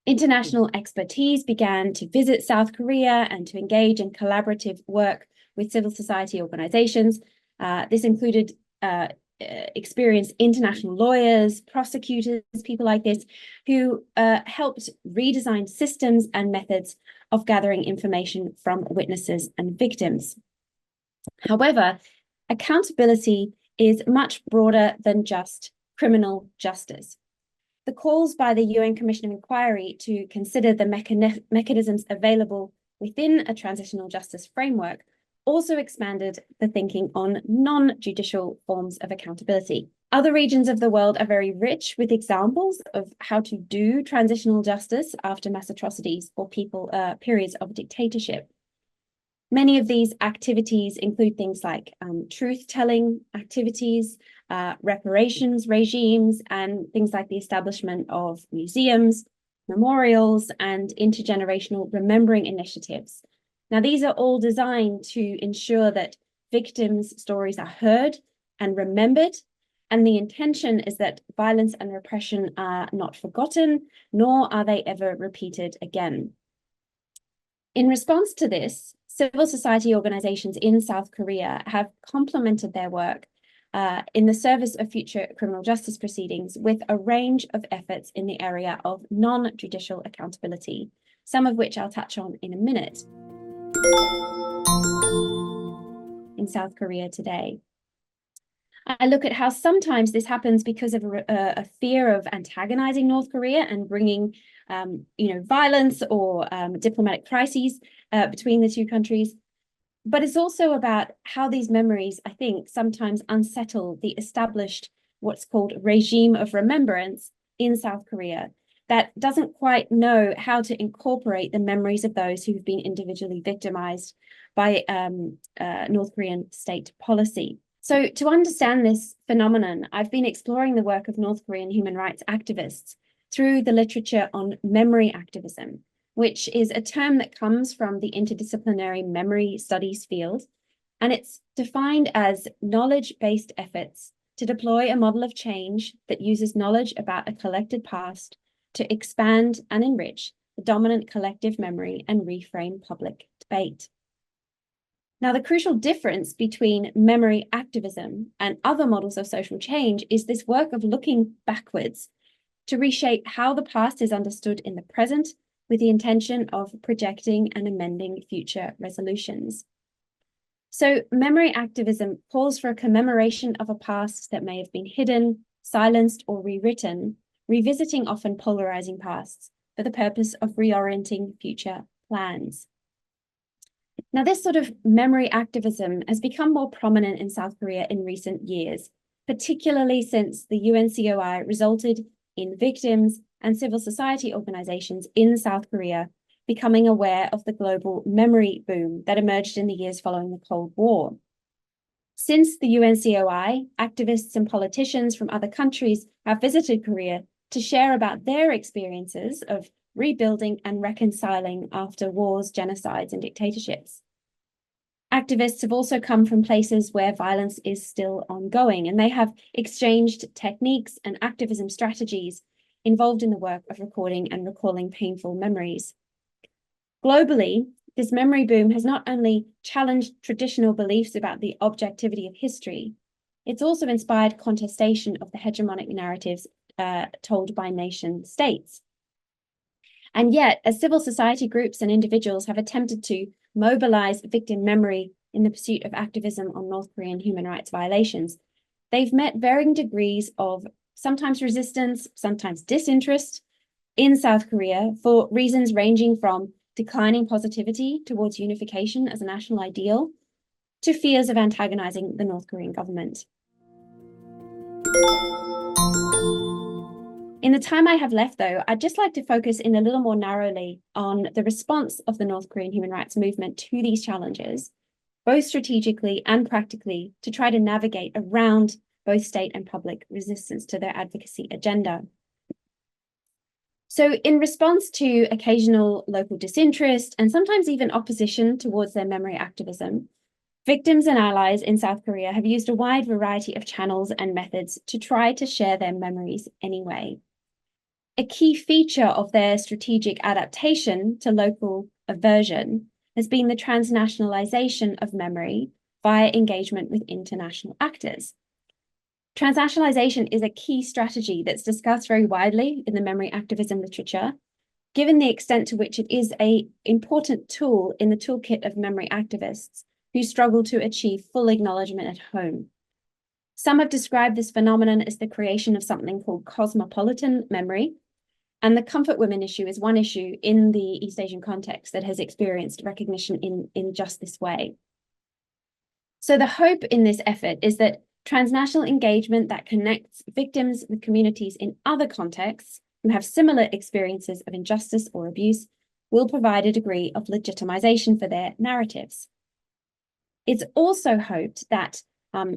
International expertise began to visit South Korea and to engage in collaborative work with civil society organizations. This included experienced international lawyers, prosecutors, people like this, who helped redesign systems and methods of gathering information from witnesses and victims. However, accountability is much broader than just criminal justice. The calls by the UN Commission of Inquiry to consider the mechanisms available within a transitional justice framework also expanded the thinking on non-judicial forms of accountability. Other regions of the world are very rich with examples of how to do transitional justice after mass atrocities or periods of dictatorship. Many of these activities include things like truth-telling activities, reparations regimes, and things like the establishment of museums, memorials, and intergenerational remembering initiatives. Now, these are all designed to ensure that victims' stories are heard and remembered, and the intention is that violence and repression are not forgotten, nor are they ever repeated again. In response to this, civil society organizations in South Korea have complemented their work in the service of future criminal justice proceedings with a range of efforts in the area of non-judicial accountability, some of which I'll touch on in a minute. In South Korea today, I look at how sometimes this happens because of a fear of antagonizing North Korea and bringing violence or diplomatic crises between the two countries. But it's also about how these memories, I think, sometimes unsettle the established, what's called regime of remembrance in South Korea that doesn't quite know how to incorporate the memories of those who've been individually victimized by North Korean state policy. So to understand this phenomenon, I've been exploring the work of North Korean human rights activists through the literature on memory activism, which is a term that comes from the interdisciplinary memory studies field. And it's defined as knowledge-based efforts to deploy a model of change that uses knowledge about a collected past to expand and enrich the dominant collective memory and reframe public debate. Now, the crucial difference between memory activism and other models of social change is this work of looking backwards to reshape how the past is understood in the present with the intention of projecting and amending future resolutions. So memory activism calls for a commemoration of a past that may have been hidden, silenced, or rewritten, revisiting often polarizing pasts for the purpose of reorienting future plans. Now, this sort of memory activism has become more prominent in South Korea in recent years, particularly since the UNCOI resulted in victims and civil society organizations in South Korea becoming aware of the global memory boom that emerged in the years following the Cold War. Since the UNCOI, activists and politicians from other countries have visited Korea to share about their experiences of rebuilding and reconciling after wars, genocides, and dictatorships. Activists have also come from places where violence is still ongoing, and they have exchanged techniques and activism strategies involved in the work of recording and recalling painful memories. Globally, this memory boom has not only challenged traditional beliefs about the objectivity of history, it's also inspired contestation of the hegemonic narratives told by nation states. And yet, as civil society groups and individuals have attempted to mobilize victim memory in the pursuit of activism on North Korean human rights violations, they've met varying degrees of sometimes resistance, sometimes disinterest in South Korea for reasons ranging from declining positivity towards unification as a national ideal to fears of antagonizing the North Korean government. In the time I have left, though, I'd just like to focus in a little more narrowly on the response of the North Korean human rights movement to these challenges, both strategically and practically, to try to navigate around both state and public resistance to their advocacy agenda. So in response to occasional local disinterest and sometimes even opposition towards their memory activism, victims and allies in South Korea have used a wide variety of channels and methods to try to share their memories anyway. A key feature of their strategic adaptation to local aversion has been the transnationalization of memory via engagement with international actors. Transnationalization is a key strategy that's discussed very widely in the memory activism literature, given the extent to which it is an important tool in the toolkit of memory activists who struggle to achieve full acknowledgement at home. Some have described this phenomenon as the creation of something called cosmopolitan memory, and the comfort women issue is one issue in the East Asian context that has experienced recognition in just this way. So the hope in this effort is that transnational engagement that connects victims with communities in other contexts who have similar experiences of injustice or abuse will provide a degree of legitimization for their narratives. It's also hoped that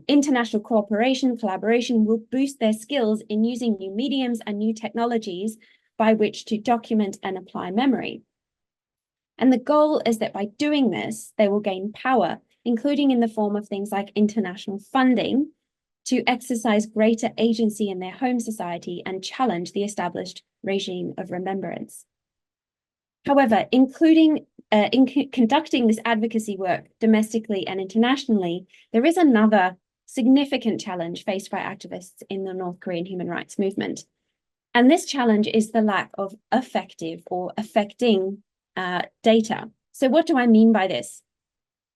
international cooperation, collaboration will boost their skills in using new mediums and new technologies by which to document and apply memory. And the goal is that by doing this, they will gain power, including in the form of things like international funding, to exercise greater agency in their home society and challenge the established regime of remembrance. However, in conducting this advocacy work domestically and internationally, there is another significant challenge faced by activists in the North Korean human rights movement. And this challenge is the lack of effective or affecting data. So what do I mean by this?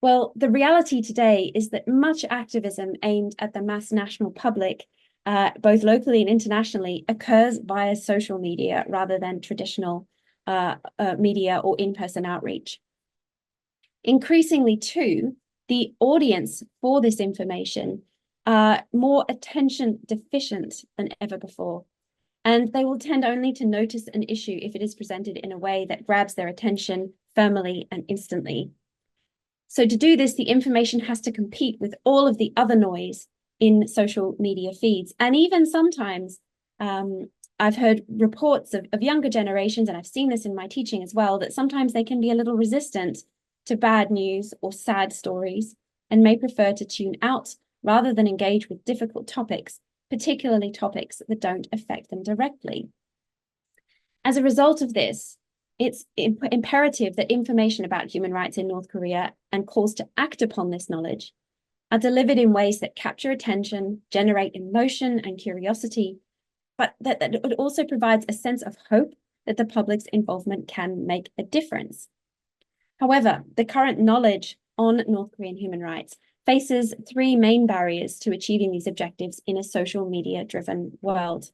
Well, the reality today is that much activism aimed at the mass national public, both locally and internationally, occurs via social media rather than traditional media or in-person outreach. Increasingly, too, the audience for this information are more attention deficient than ever before. And they will tend only to notice an issue if it is presented in a way that grabs their attention firmly and instantly. So to do this, the information has to compete with all of the other noise in social media feeds. And even sometimes, I've heard reports of younger generations, and I've seen this in my teaching as well, that sometimes they can be a little resistant to bad news or sad stories and may prefer to tune out rather than engage with difficult topics, particularly topics that don't affect them directly. As a result of this, it's imperative that information about human rights in North Korea and calls to act upon this knowledge are delivered in ways that capture attention, generate emotion and curiosity, but that it also provides a sense of hope that the public's involvement can make a difference. However, the current knowledge on North Korean human rights faces three main barriers to achieving these objectives in a social media-driven world.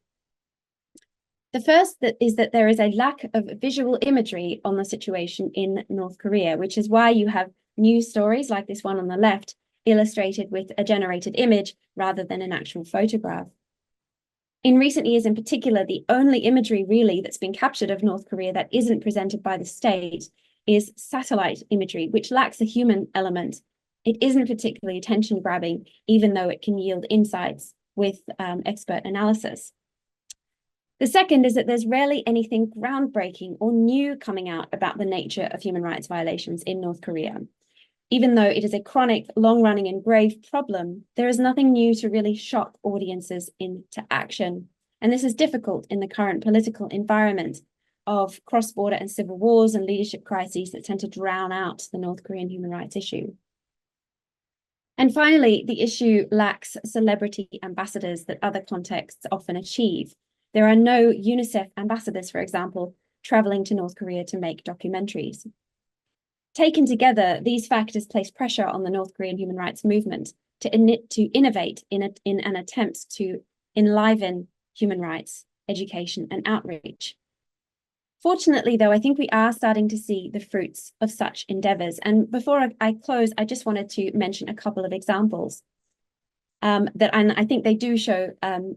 The first is that there is a lack of visual imagery on the situation in North Korea, which is why you have news stories like this one on the left illustrated with a generated image rather than an actual photograph. In recent years in particular, the only imagery really that's been captured of North Korea that isn't presented by the state is satellite imagery, which lacks a human element. It isn't particularly attention-grabbing, even though it can yield insights with expert analysis. The second is that there's rarely anything groundbreaking or new coming out about the nature of human rights violations in North Korea. Even though it is a chronic, long-running and grave problem, there is nothing new to really shock audiences into action. And this is difficult in the current political environment, of cross-border and civil wars and leadership crises that tend to drown out the North Korean human rights issue. And finally, the issue lacks celebrity ambassadors that other contexts often achieve. There are no UNICEF ambassadors, for example, traveling to North Korea to make documentaries. Taken together, these factors place pressure on the North Korean human rights movement to innovate in an attempt to enliven human rights, education, and outreach. Fortunately, though, I think we are starting to see the fruits of such endeavors. And before I close, I just wanted to mention a couple of examples and I think they do show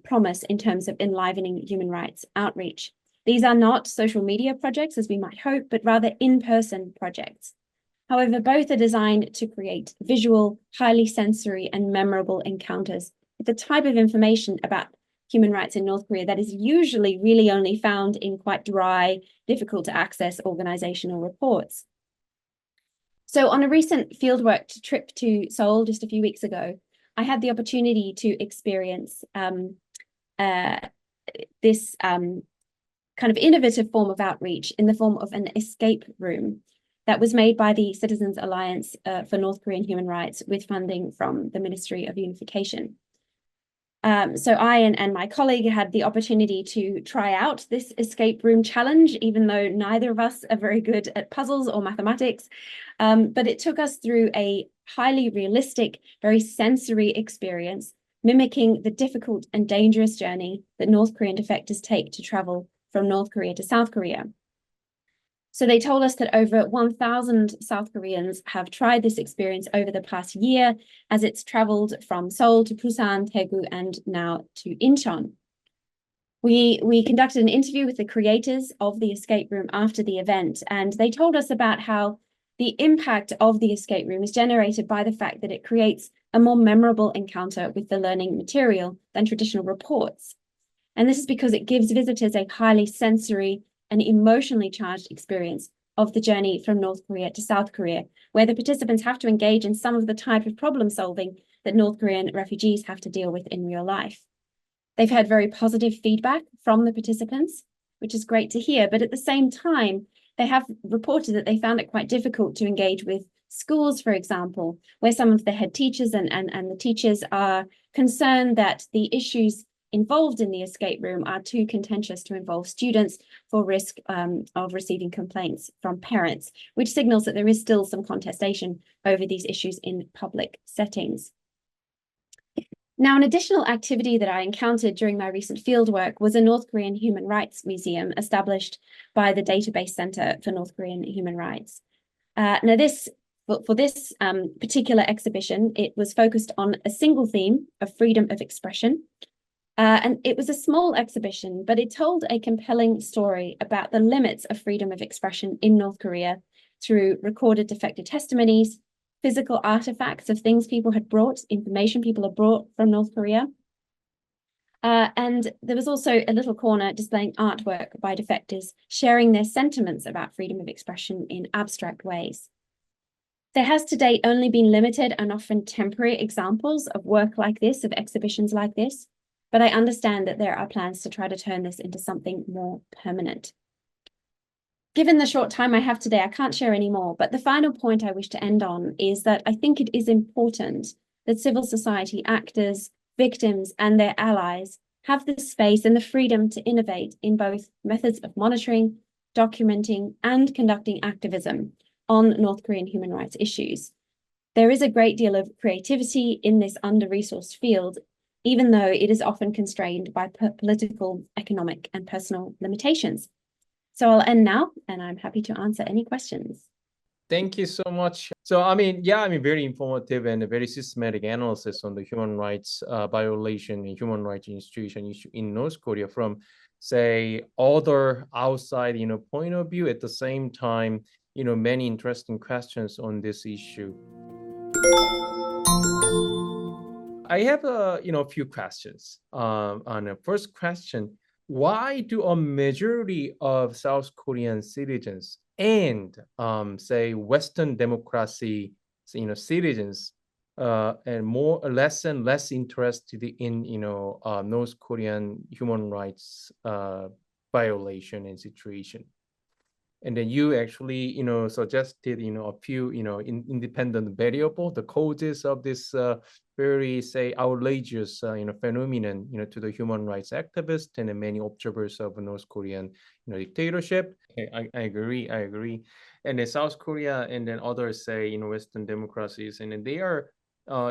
promise in terms of enlivening human rights outreach. These are not social media projects, as we might hope, but rather in-person projects. However, both are designed to create visual, highly sensory, and memorable encounters with the type of information about human rights in North Korea that is usually really only found in quite dry, difficult to access organizational reports. So on a recent fieldwork trip to Seoul just a few weeks ago, I had the opportunity to experience this kind of innovative form of outreach in the form of an escape room that was made by the Citizens Alliance for North Korean Human Rights with funding from the Ministry of Unification. So I and my colleague had the opportunity to try out this escape room challenge, even though neither of us are very good at puzzles or mathematics. But it took us through a highly realistic, very sensory experience, mimicking the difficult and dangerous journey that North Korean defectors take to travel from North Korea to South Korea. So they told us that over 1,000 South Koreans have tried this experience over the past year as it's traveled from Seoul to Busan, Daegu, and now to Incheon. We conducted an interview with the creators of the escape room after the event, and they told us about how the impact of the escape room is generated by the fact that it creates a more memorable encounter with the learning material than traditional reports. And this is because it gives visitors a highly sensory and emotionally charged experience of the journey from North Korea to South Korea, where the participants have to engage in some of the type of problem solving that North Korean refugees have to deal with in real life. They've had very positive feedback from the participants, which is great to hear, but at the same time, they have reported that they found it quite difficult to engage with schools, for example, where some of the head teachers and the teachers are concerned that the issues involved in the escape room are too contentious to involve students for risk of receiving complaints from parents, which signals that there is still some contestation over these issues in public settings. Now, an additional activity that I encountered during my recent fieldwork was a North Korean Human Rights Museum established by the Database Center for North Korean Human Rights. For this particular exhibition, it was focused on a single theme of freedom of expression. And it was a small exhibition, but it told a compelling story about the limits of freedom of expression in North Korea through recorded defector testimonies, physical artifacts of things people had brought, information people had brought from North Korea. And there was also a little corner displaying artwork by defectors, sharing their sentiments about freedom of expression in abstract ways. There has to date only been limited and often temporary examples of work like this, of exhibitions like this, but I understand that there are plans to try to turn this into something more permanent. Given the short time I have today, I can't share any more, but the final point I wish to end on is that I think it is important that civil society actors, victims, and their allies have the space and the freedom to innovate in both methods of monitoring, documenting, and conducting activism on North Korean human rights issues. There is a great deal of creativity in this under-resourced field, even though it is often constrained by political, economic, and personal limitations. So I'll end now, and I'm happy to answer any questions. Thank you so much. So, very informative and a very systematic analysis on the human rights violation and human rights institution issue in North Korea from, say, other outside, point of view. At the same time, many interesting questions on this issue. I have a few questions. On the first question, why do a majority of South Korean citizens and say Western democracy citizens and less and less interested in North Korean human rights violation and situation? And then you actually, suggested, a few, independent variable, the causes of this very, say, outrageous, phenomenon, to the human rights activists and many observers of North Korean, dictatorship. I agree. And then South Korea and then others, say, Western democracies, and then they are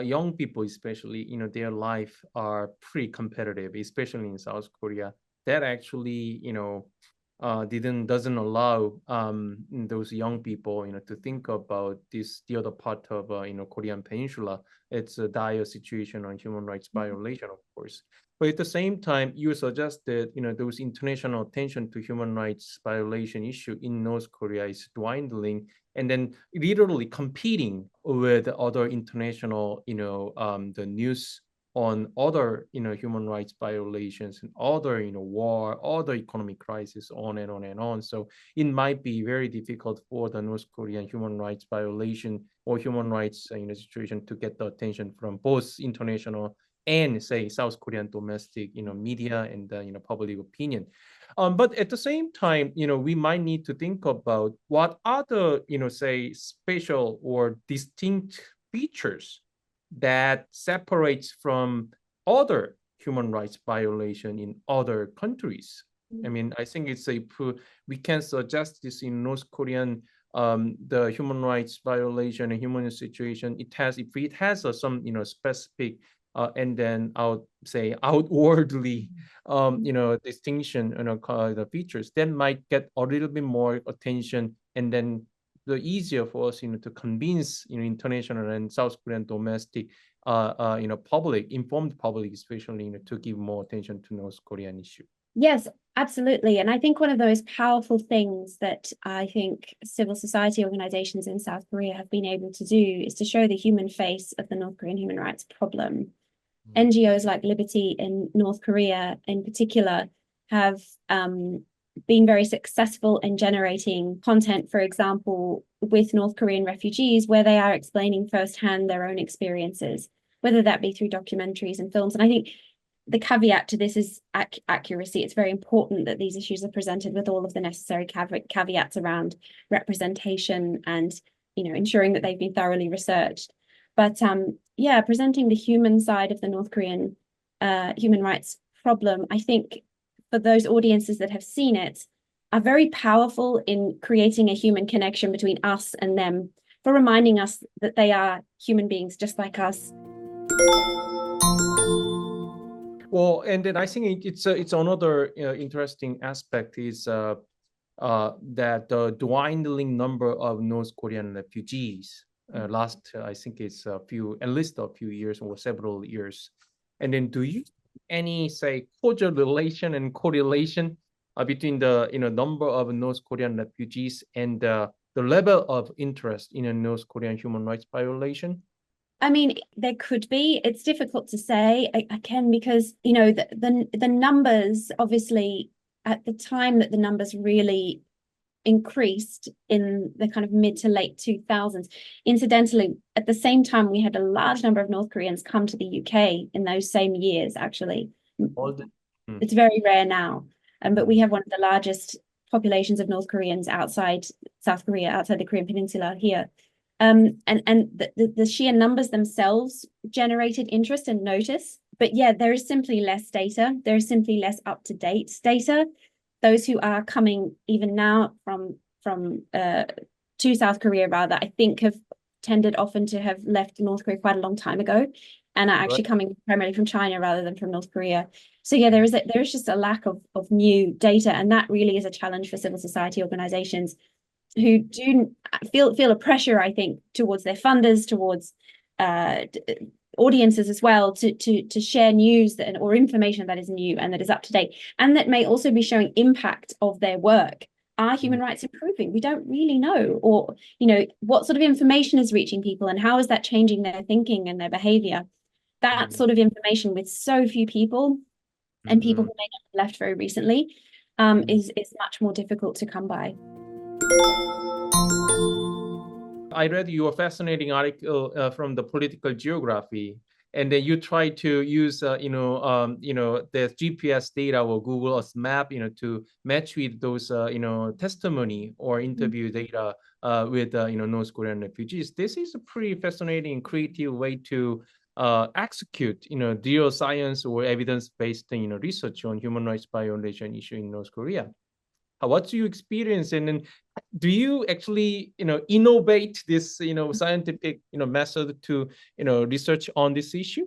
young people, especially, their life are pretty competitive, especially in South Korea. That actually, doesn't allow those young people, to think about the other part of Korean Peninsula. It's a dire situation on human rights violation, of course. But at the same time, you suggested, those international attention to human rights violation issue in North Korea is dwindling, and then literally competing with other international, the news on other, human rights violations and other, war, other economic crisis, on and on and on. So it might be very difficult for the North Korean human rights violation or human rights, situation to get the attention from both international and, say, South Korean domestic, media and public opinion. But at the same time, we might need to think about what other, say, special or distinct features that separates from other human rights violation in other countries. I mean, I think it's we can suggest this in North Korean, the human rights violation and human situation. If it has some, specific and then outwardly, distinction, the features, then might get a little bit more attention, and then the easier for us, to convince, international and South Korean domestic, informed public, especially, to give more attention to North Korean issue. Yes, absolutely. And I think one of the most powerful things that I think civil society organizations in South Korea have been able to do is to show the human face of the North Korean human rights problem. NGOs like Liberty in North Korea in particular have been very successful in generating content, for example, with North Korean refugees, where they are explaining firsthand their own experiences, whether that be through documentaries and films. And I think the caveat to this is accuracy. It's very important that these issues are presented with all of the necessary caveats around representation and, ensuring that they've been thoroughly researched. But presenting the human side of the North Korean human rights problem, I think, for those audiences that have seen it, are very powerful in creating a human connection between us and them, for reminding us that they are human beings just like us. Well, and then I think it's another interesting aspect is that the dwindling number of North Korean refugees last, I think it's at least a few years or several years. And then do you any, say, causal relation and correlation between the number of North Korean refugees and the level of interest in a North Korean human rights violation? I mean, there could be. It's difficult to say, again, because the numbers, obviously, at the time that the numbers really increased in the kind of mid to late 2000s. Incidentally, at the same time, we had a large number of North Koreans come to the UK in those same years, actually. It's very rare now, but we have one of the largest populations of North Koreans outside South Korea, outside the Korean Peninsula here. And the sheer numbers themselves generated interest and notice. But yeah, there is simply less data. There is simply less up-to-date data. Those who are coming even now from to South Korea, rather, I think have tended often to have left North Korea quite a long time ago, and are actually coming primarily from China rather than from North Korea. So yeah, there is just a lack of new data, and that really is a challenge for civil society organizations who do feel a pressure, I think, towards their funders, towards audiences as well, to share news or information that is new and that is up to date, and that may also be showing impact of their work. Are human rights improving? We don't really know, or what sort of information is reaching people, and how is that changing their thinking and their behavior? That sort of information with so few people, and people who may not have left very recently, is much more difficult to come by. I read your fascinating article from the Political Geography, and then you try to use the GPS data or Google Earth map to match with those testimony or interview data with North Korean refugees. This is a pretty fascinating, creative way to execute real science or evidence-based research on human rights violation issue in North Korea. What's your experience, and then do you actually innovate this scientific method to research on this issue?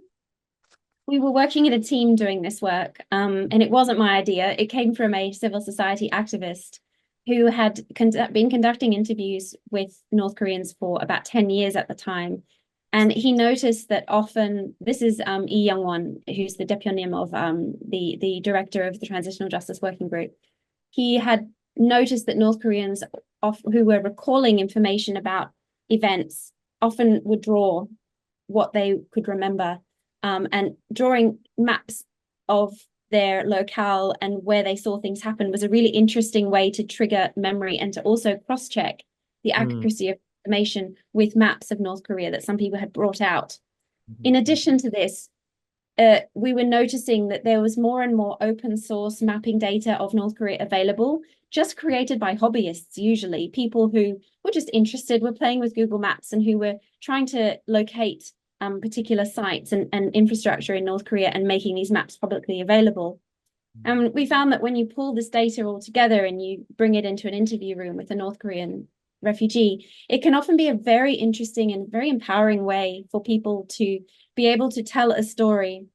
We were working in a team doing this work, and it wasn't my idea. It came from a civil society activist who had been conducting interviews with North Koreans for about 10 years at the time. And he noticed that often, this is Lee Young-won, who's the deputy of the director of the Transitional Justice Working Group. He had noticed that North Koreans who were recalling information about events often would draw what they could remember, and drawing maps of their locale and where they saw things happen was a really interesting way to trigger memory and to also cross-check the accuracy of information with maps of North Korea that some people had brought out. In addition to this, we were noticing that there was more and more open source mapping data of North Korea available, just created by hobbyists, usually people who were just interested, were playing with Google Maps and who were trying to locate particular sites and infrastructure in North Korea and making these maps publicly available. And we found that when you pull this data all together and you bring it into an interview room with a North Korean refugee, it can often be a very interesting and very empowering way for people to be able to tell a story,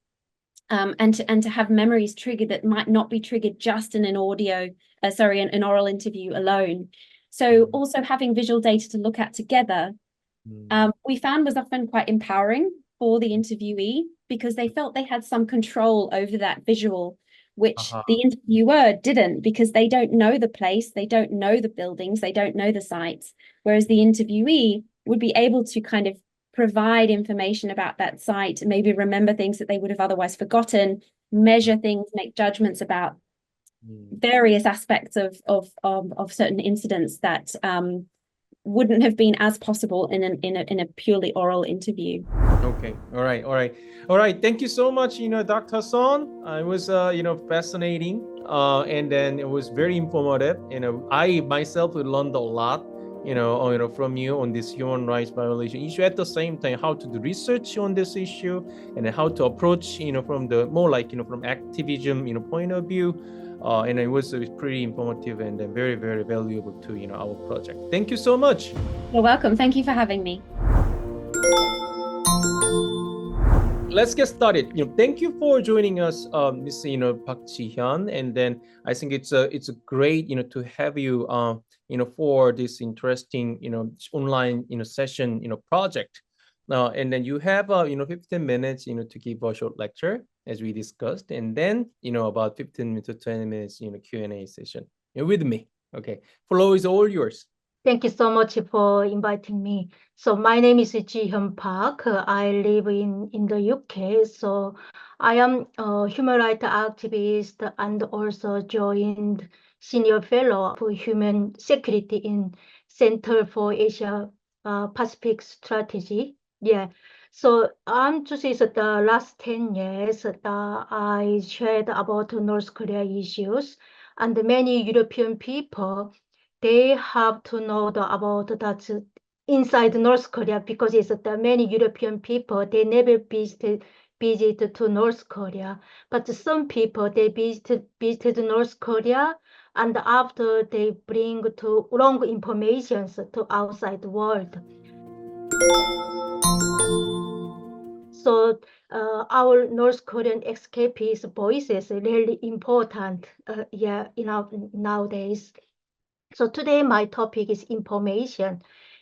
and to have memories triggered that might not be triggered just in an an oral interview alone. So also having visual data to look at together, we found was often quite empowering for the interviewee, because they felt they had some control over that visual, which the interviewer didn't, because they don't know the place, they don't know the buildings, they don't know the sites, whereas the interviewee would be able to kind of provide information about that site, maybe remember things that they would have otherwise forgotten, measure things, make judgments about various aspects of certain incidents that wouldn't have been as possible in a purely oral interview. Okay, all right. Thank you so much, Dr. Son. It was fascinating, and then it was very informative. I myself learned a lot from you on this human rights violation issue. At the same time, how to do research on this issue, and how to approach from the more from activism point of view. And it was pretty informative and very, very valuable to our project. Thank you so much. You're welcome. Thank you for having me. Let's get started. Thank you for joining us, Miss Park Jihyun. And then I think it's a great to have you for this interesting online session project. And then you have 15 minutes to give a short lecture as we discussed, and then about 15 to 20 minutes Q&A session with me. Okay, floor is all yours. Thank you so much for inviting me. So my name is Jihyun Park. I live in the UK. So I am a human rights activist and also joined senior fellow for human security in Center for Asia Pacific Strategy. Yeah. So just is the last 10 years I shared about North Korea issues, and many European people, they have to know about that inside North Korea, because it's many European people, they never visit to North Korea. But some people, they visited North Korea, and after they bring to wrong information to outside world. So our North Korean escapees voices are really important nowadays. So today my topic is information,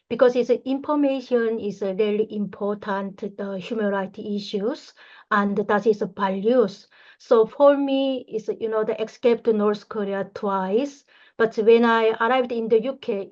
because information is really important to the human rights issues, and that is values. So for me, it's the escape to North Korea twice. But when I arrived in the UK,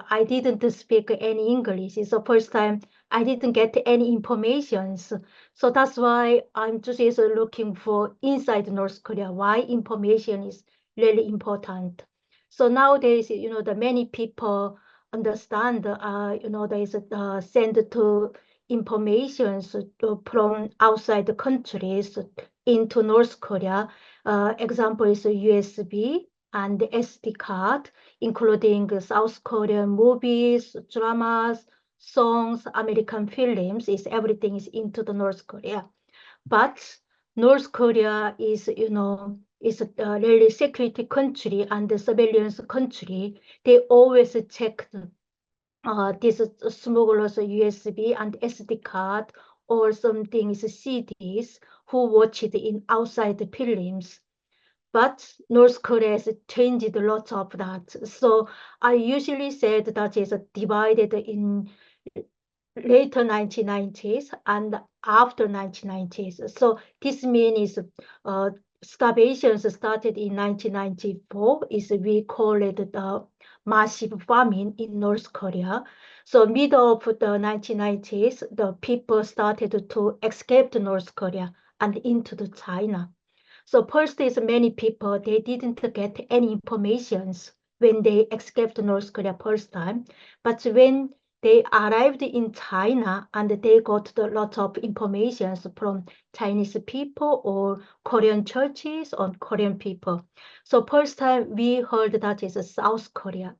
I didn't speak any English. It's the first time I didn't get any information. So that's why I'm just looking for inside North Korea, why information is really important. So nowadays, the many people understand, there is sent to informations from outside the countries into North Korea. Example is USB and SD card, including South Korean movies, dramas, songs, American films. Everything is into the North Korea. But North Korea is, is a really security country and the surveillance country. They always check this smugglers USB and SD card or something is CDs who watch it in outside the films. But North Korea has changed a lot of that. So I usually said that is divided in later 1990s and after 1990s. So this means starvation started in 1994. We call it the massive famine in North Korea. So middle of the 1990s, the people started to escape to North Korea and into the China. So first is many people, they didn't get any informations when they escaped North Korea first time. But when they arrived in China and they got a lot of information from Chinese people or Korean churches or Korean people. So first time we heard that is South Korea.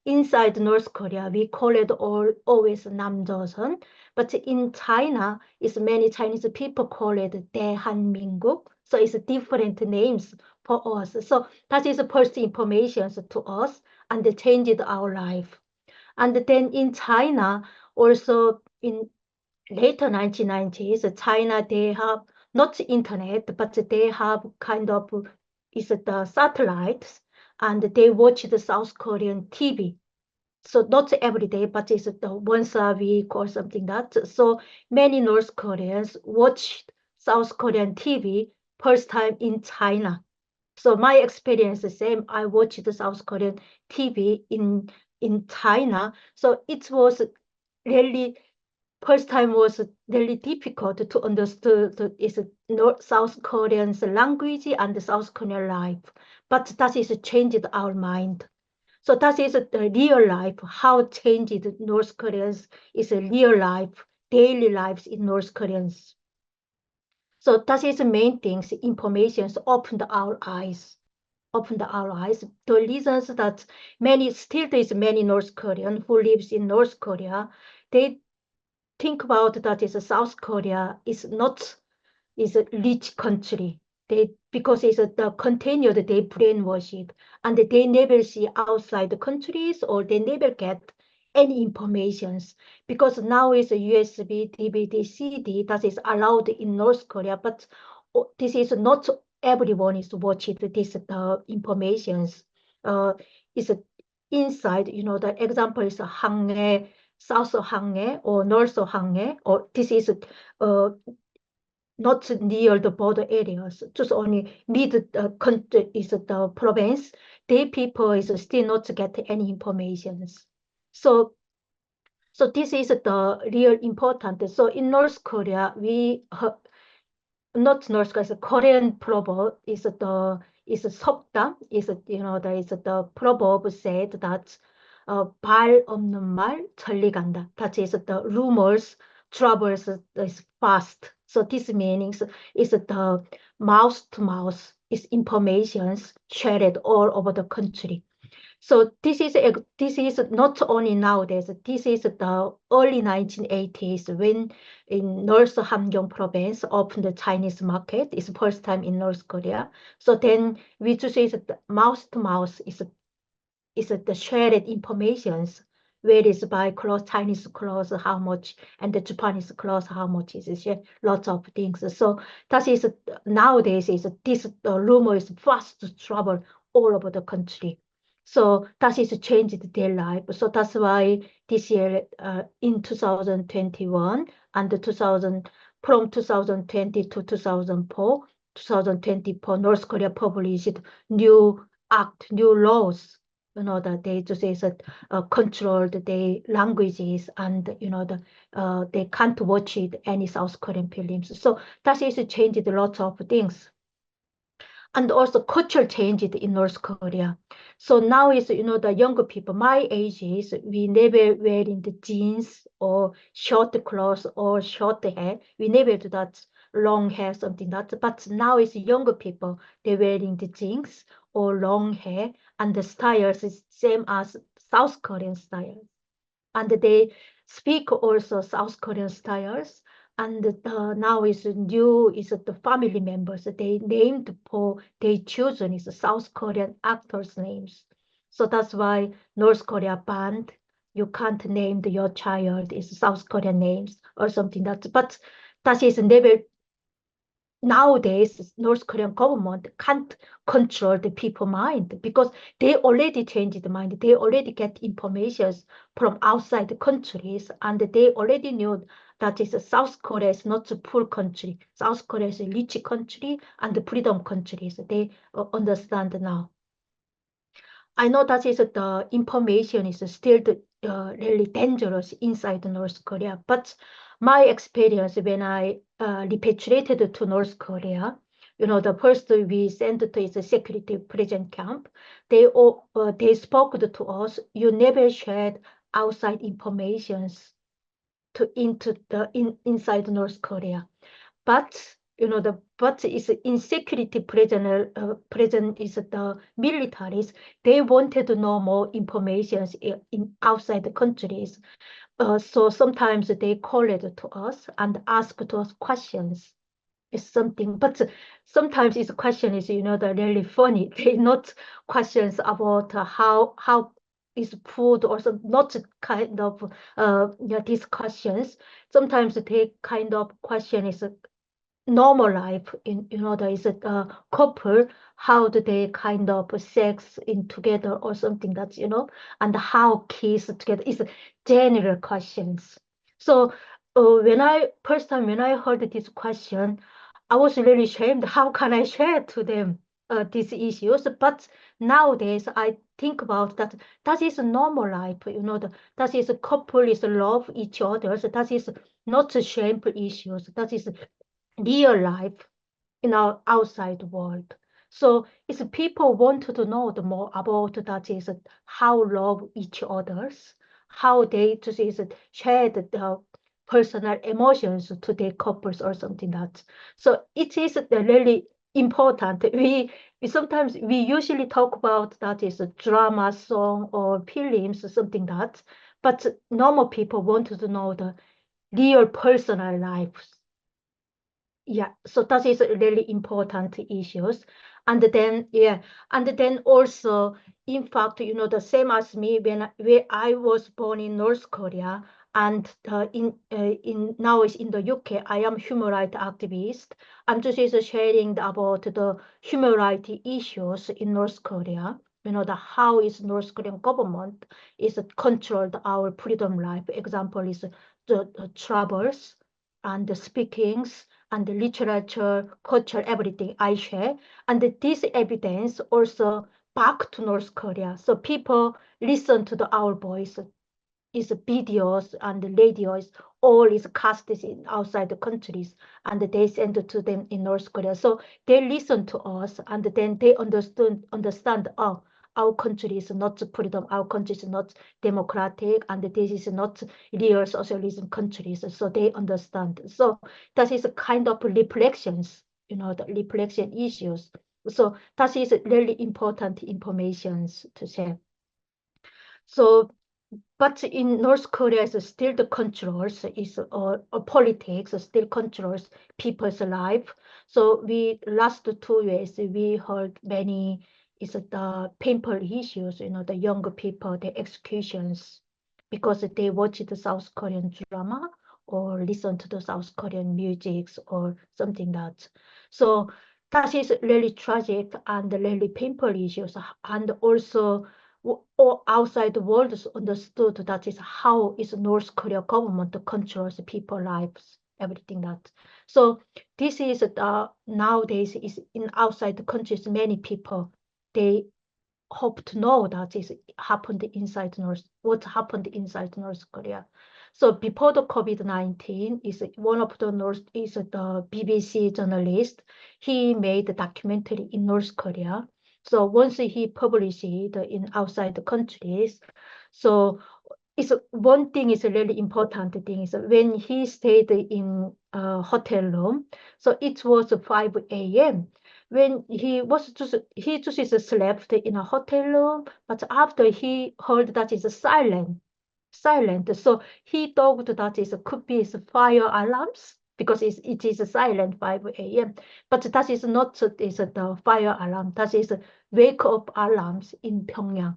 Inside North Korea, we call it always Namjoseon. But in China, many Chinese people call it Daehanmin국. So it's different names for us. So that is the first information to us and they changed our life. And then in China, also in later 1990s, China, they have not internet, but they have kind of the satellites and they watch the South Korean TV. So not every day, but it's once a week or something like that. So many North Koreans watched South Korean TV first time in China. So my experience is the same. I watched the South Korean TV in China. So it was really, first time was really difficult to understand South Korean's language and the South Korean life. But that is changed our mind. So that is the real life, how changed North Koreans is a real life, daily lives in North Koreans. So that is the main things, information opened our eyes. The reasons that there's many North Korean who lives in North Korea, they think about that is South Korea is a rich country. Because it's the continued, they brainwash it, and they never see outside the countries or they never get any informations. Because now it's a USB, DVD, CD that is allowed in North Korea, but this is not everyone is watching this informations. It's inside, the example is Hyangkue, South Hyangkue or North Hyangkue, or this is not near the border areas, just only mid country is the province. They people is still not get any information. So this is the real important. So in North Korea, not North Korea, Korean proverb is 석담, the proverb said that 발 없는 말 천리 간다. That is the rumors travels is fast. So this meanings is the mouth to mouth is informations shared all over the country. So this is not only nowadays. This is the early 1980s when in North Hamgyong province opened the Chinese market. It's first time in North Korea. So then we just say that mouth to mouth is the shared informations. Where is buy clothes, Chinese clothes, how much, and the Japanese clothes, how much is it? Lots of things. So that is nowadays this rumor is fast to travel all over the country. So that is changed their life. So that's why this year in 2021 and from 2020 to 2024, North Korea published new laws. That they just control their languages and they can't watch any South Korean films. So that is changed a lot of things. and also culture changed in North Korea. So now is, the younger people, my age is, we never wearing the jeans or short clothes or short hair. We never do that long hair, something that, but now is younger people, they wearing the jeans or long hair, and the styles is same as South Korean style. And they speak also South Korean styles. And now is new is the family members they named for their children is South Korean actors' names. So that's why North Korea banned you can't name your child is South Korean names or something but that is never. Nowadays, North Korean government can't control the people mind because they already changed the mind. They already get information from outside the countries, and they already knew that is South Korea is not a poor country. South Korea is a rich country and the freedom countries. They understand now. I know that is the information is still really dangerous inside North Korea, but my experience when I repatriated to North Korea, the first we sent to is a security prison camp. They spoke to us. You never shared outside informations into the inside North Korea, but but is in security prison is the militaries. They wanted to know more information in outside the countries. So sometimes they call it to us and ask to us questions. It's something, but sometimes this question is they're really funny. They not questions about how is food or some not kind of these questions. Sometimes they kind of question is normal life in there is a couple, how do they kind of sex in together or something that's and how kiss together is general questions. So first time when I heard this question, I was really ashamed. How can I share to them these issues? But nowadays I think about that is a normal life, that is a couple is love each other. So that is not a shameful issues. That is real life in our outside world. So if people want to know the more about that is how love each others, how they just is share the personal emotions to their couples or something that. So it is really important. We sometimes we usually talk about that is a drama song or films or something that, but normal people want to know the real personal lives. Yeah, so that is really important issues. And then also, in fact, the same as me when I was born in North Korea, and in now is in the UK, I am human rights activist. I'm just sharing about the human rights issues in North Korea. The how is North Korean government is controlled our freedom life. Example is the travels and the speakings and the literature, culture, everything I share. And this evidence also back to North Korea. So people listen to our voice. Is videos and the radios, all is cast in outside the countries, and they send to them in North Korea. So they listen to us, and then they understand, oh, our country is not freedom, our country is not democratic, and this is not real socialism countries. So they understand. So that is a kind of reflections, the reflection issues. So that is really important information to share. So, but in North Korea, is still the controls is politics still controls people's life. So we last 2 years we heard many is the painful issues. The younger people, the executions because they watch the South Korean drama or listen to the South Korean music or something that. So that is really tragic and really painful issues, and also all outside the world understood that is how is North Korea government controls people's lives, everything that. So this is nowadays is in outside the countries, many people, they hope to know that is happened inside what happened inside North Korea. So before the COVID-19, is one of the BBC journalist. He made a documentary in North Korea. So once he published it in outside the countries, so it's one thing is a really important thing is when he stayed in a hotel room. So it was 5 a.m. when he just slept in a hotel room, but after he heard that it's silent. So he thought that it could be fire alarms because it is silent 5 a.m. But that is not the fire alarm. That is wake up alarms in Pyongyang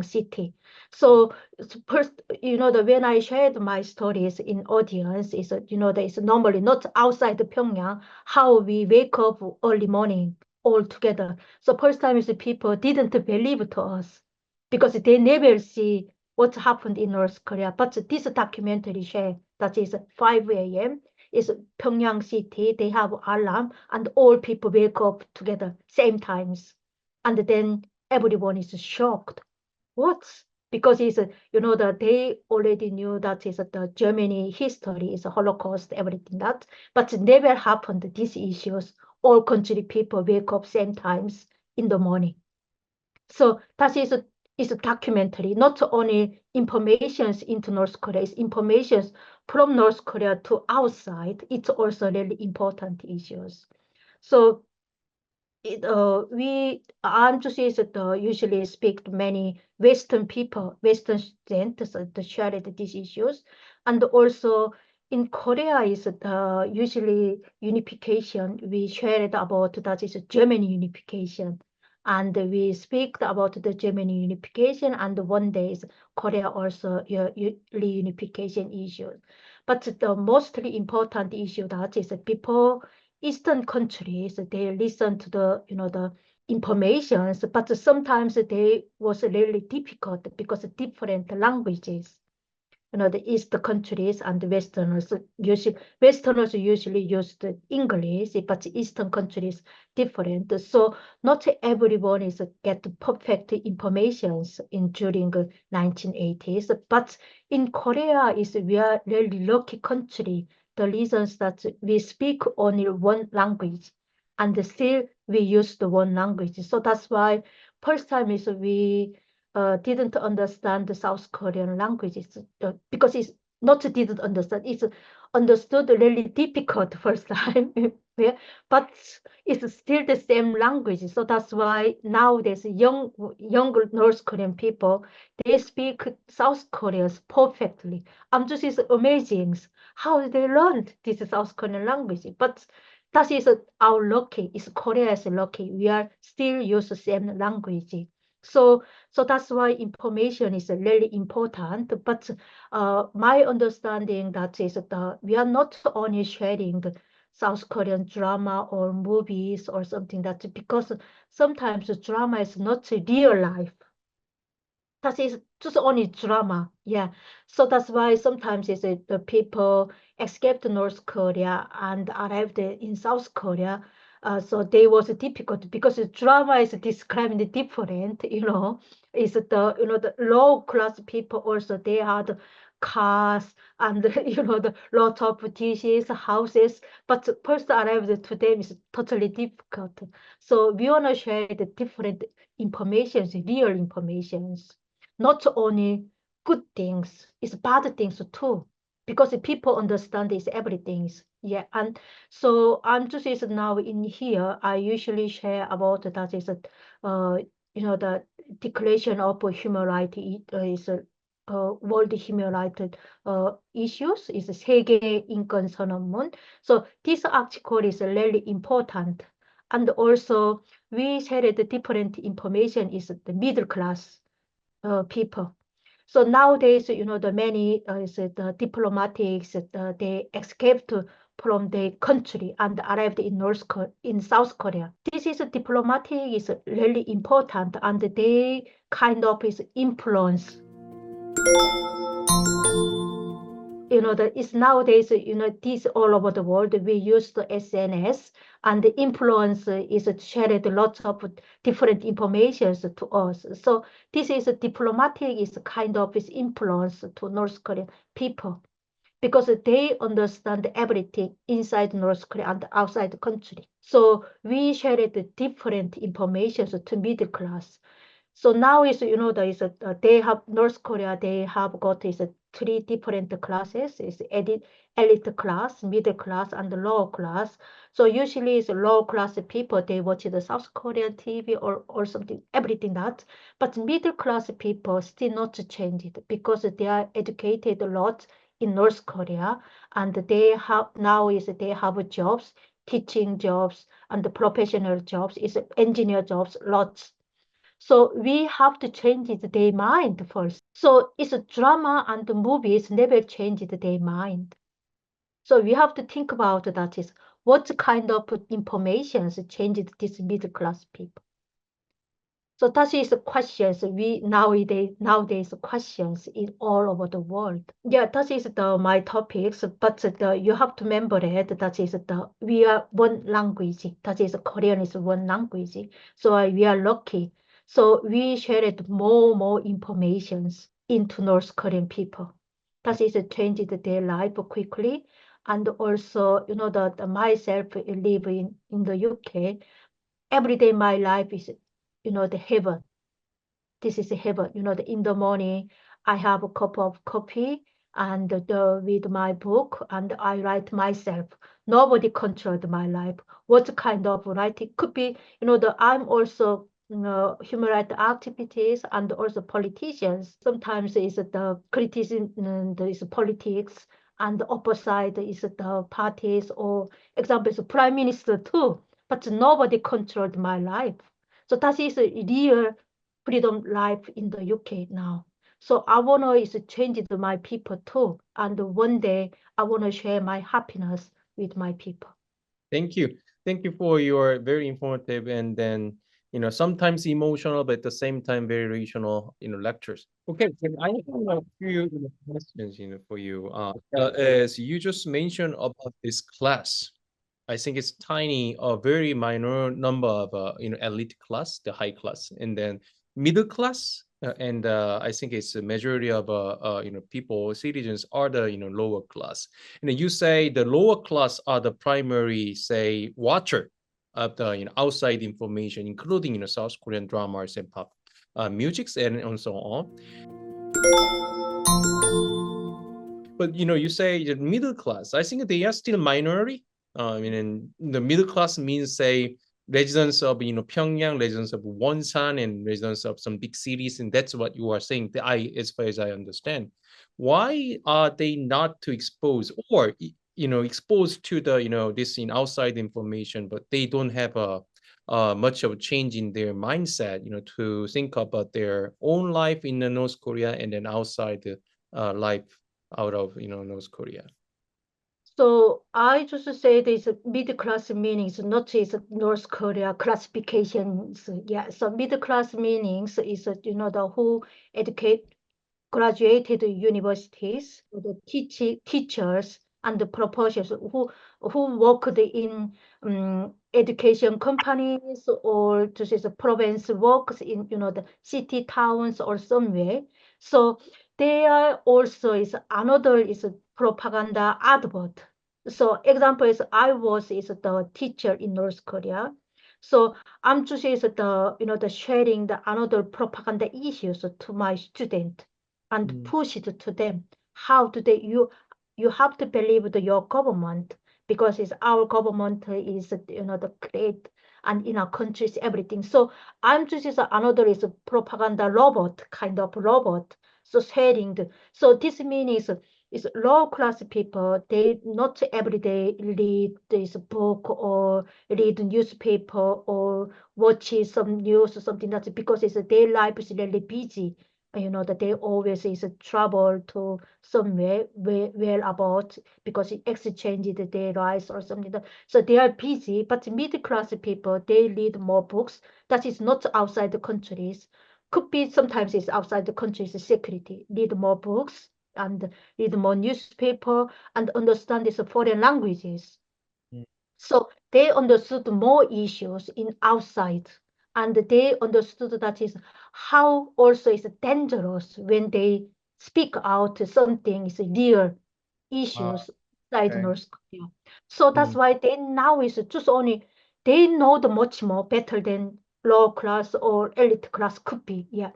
city. So first, when I shared my stories in audience, it's normally not outside Pyongyang, how we wake up early morning all together. So first time is people didn't believe to us because they never see what happened in North Korea. But this documentary shared that is 5 a.m. is Pyongyang city. They have alarm and all people wake up together same times. And then everyone is shocked. What? Because that they already knew that is the Germany history is a Holocaust, everything that, but never happened. These issues, all country people wake up same times in the morning. So that is a documentary, not only informations into North Korea, it's informations from North Korea to outside. It's also really important issues. So I'm just usually speak to many Western people, Western students to share these issues, and also in Korea is usually unification. We shared about that is Germany unification, and we speak about the Germany unification, and one day is Korea also unification issues. But the mostly important issue that is people. Eastern countries, they listen to the informations, but sometimes they was really difficult because of different languages. The East countries and the Westerners usually use the English, but Eastern countries different. So not everyone is get perfect informations during 1980s. But in Korea we are really lucky country. The reasons that we speak only one language, and still we use the one language. So that's why first time is we didn't understand the South Korean languages because it's not didn't understand. It's understood really difficult first time, yeah, but it's still the same language. So that's why nowadays younger North Korean people, they speak South Koreans perfectly. I'm just is amazing how they learned this South Korean language. But that is our lucky. It's Korea's lucky. We are still use the same language. So that's why information is really important. But my understanding that is that we are not only sharing the South Korean drama or movies or something that because sometimes the drama is not real life. That is just only drama, yeah. So that's why sometimes is the people escaped North Korea and arrived in South Korea. So they was difficult because the drama is describing different, is the low class people also they had cars and the lot of dishes, houses, but first arrived to them is totally difficult. So we want to share the different informations, real informations. Not only good things, it's bad things too, because if people understand it's everything. Yeah, and so I'm just is now in here. I usually share about that is the Declaration of Human Rights is World Human Rights issues is 세계 인권 선언문. So this article is really important, and also we shared the different information is the middle class. People. So nowadays, the many the diplomatics they escaped from their country and arrived in South Korea. This is diplomatic is really important, and they kind of is influence it's nowadays, this all over the world, we use the SNS, and the influence is shared lots of different informations to us. So this is diplomatic, is kind of is influence to North Korean people, because they understand everything inside North Korea and outside the country. So we shared different information to middle class. So now is, they have North Korea, they have got is 3 different classes. Is elite class, middle class, and the lower class. So usually it's lower class people, they watch the South Korean TV or something, everything that. But middle class people still not changed, because they are educated a lot in North Korea, and they have jobs, teaching jobs, and the professional jobs, is engineer jobs, lots. So we have to change their mind first. So it's a drama, and the movies never changed their mind. So we have to think about that, is what kind of informations changed these middle class people. So that is questions we nowadays questions in all over the world. Yeah, that is my topics, but you have to remember that is we are one language. That is Korean is one language. So we are lucky. So we shared more informations into North Korean people. That is changed their life quickly. And also, that myself live in the UK. Every day my life is, the heaven. This is heaven. In the morning, I have a cup of coffee and with my book, and I write myself. Nobody controlled my life. What kind of writing could be, I'm also human rights activities and also politicians. Sometimes it's the criticism, is politics, and the opposite is the parties, or example is prime minister too. But nobody controlled my life. So that is a real freedom life in the UK now. So I want to is change to my people too. And one day I want to share my happiness with my people. Thank you. Thank you for your very informative and then, sometimes emotional, but at the same time, very rational, lectures. Okay, so I have a few questions, for you. As you just mentioned about this class, I think it's tiny, a very minor number of, elite class, the high class, and then middle class, and I think it's a majority of, people, citizens are the, lower class. And then you say the lower class are the primary, say, watcher of the, outside information, including, South Korean dramas and pop musics and so on. But, you say the middle class, I think they are still minority. And the middle class means, say, residents of Pyongyang, residents of Wonsan, and residents of some big cities, and that's what you are saying. As far as I understand, why are they not to expose or exposed to the this outside information, but they don't have a much of a change in their mindset, to think about their own life in North Korea and then outside life out of North Korea. So I just say this middle class meanings, not just North Korea classifications. Yeah, so middle class meanings is the who graduated universities, the teachers and the professors who worked in education companies, or just province works in the city towns or somewhere. So they are also is another is propaganda advert. So example is I was the teacher in North Korea. So I'm just the sharing the another propaganda issues to my student and push it to them. How do they you have to believe your government, because it's our government is the great, and in our countries everything. So I'm just another is a propaganda robot, kind of robot. So sharing so this means is low class people, they not every day read this book or read newspaper or watch some news or something, that's because it's their life is really busy. That they always is travel to somewhere where about, because it exchanges their rights or something. So they are busy, but middle class people, they read more books. That is not outside the countries. Could be sometimes it's outside the country's security. Read more books and read more newspaper and understand these foreign languages. So they understood more issues in outside, and they understood that is how also is dangerous when they speak out something is real issues inside okay. North Korea. So that's why they now is just only they know the much more better than low class or elite class could be, yeah.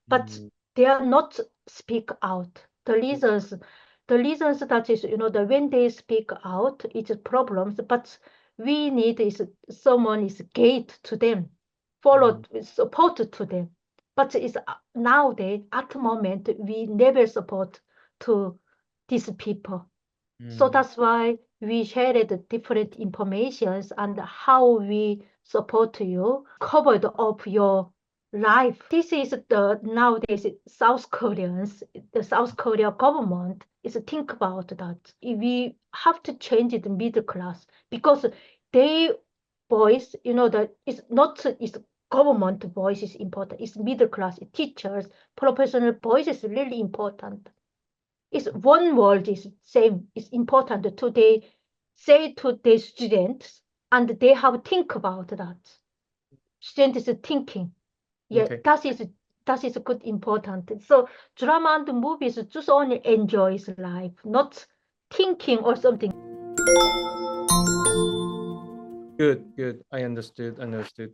But they are not speak out. The reasons that is, the when they speak out, it's problems, but we need is someone is gate to them, follow support to them. But it's nowadays at the moment we never support to these people. So that's why we shared different informations and how we support you, covered up your life. This is the nowadays South Koreans, the South Korea government is think about that. We have to change the middle class because they voice, that it's not it's government voice is important. It's middle class, teachers, professional voice is really important. It's one word is same. It's important to they say to the students, and they have think about that. Student is thinking. Yeah, Okay. that is good important. So drama and movies just only enjoys life, not thinking or something. Good. I understood.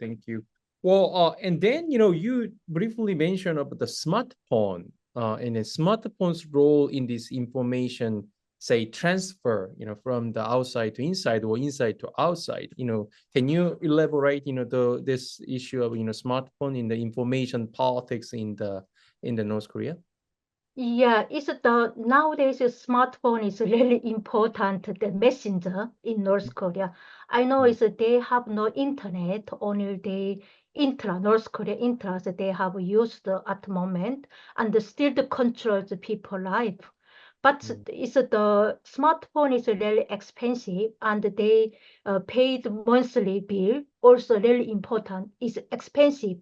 Thank you. Well, and then you briefly mentioned about the smartphone, and a smartphone's role in this information, say transfer, from the outside to inside or inside to outside. Can you elaborate, this issue of smartphone in the information politics in the North Korea? Yeah, it's the nowadays a smartphone is really important, the messenger in North Korea. I know it's they have no internet, only the North Korea intra they have used at the moment, and still the control the people life. But it's the smartphone is really expensive, and they paid monthly bill also really important. It's expensive.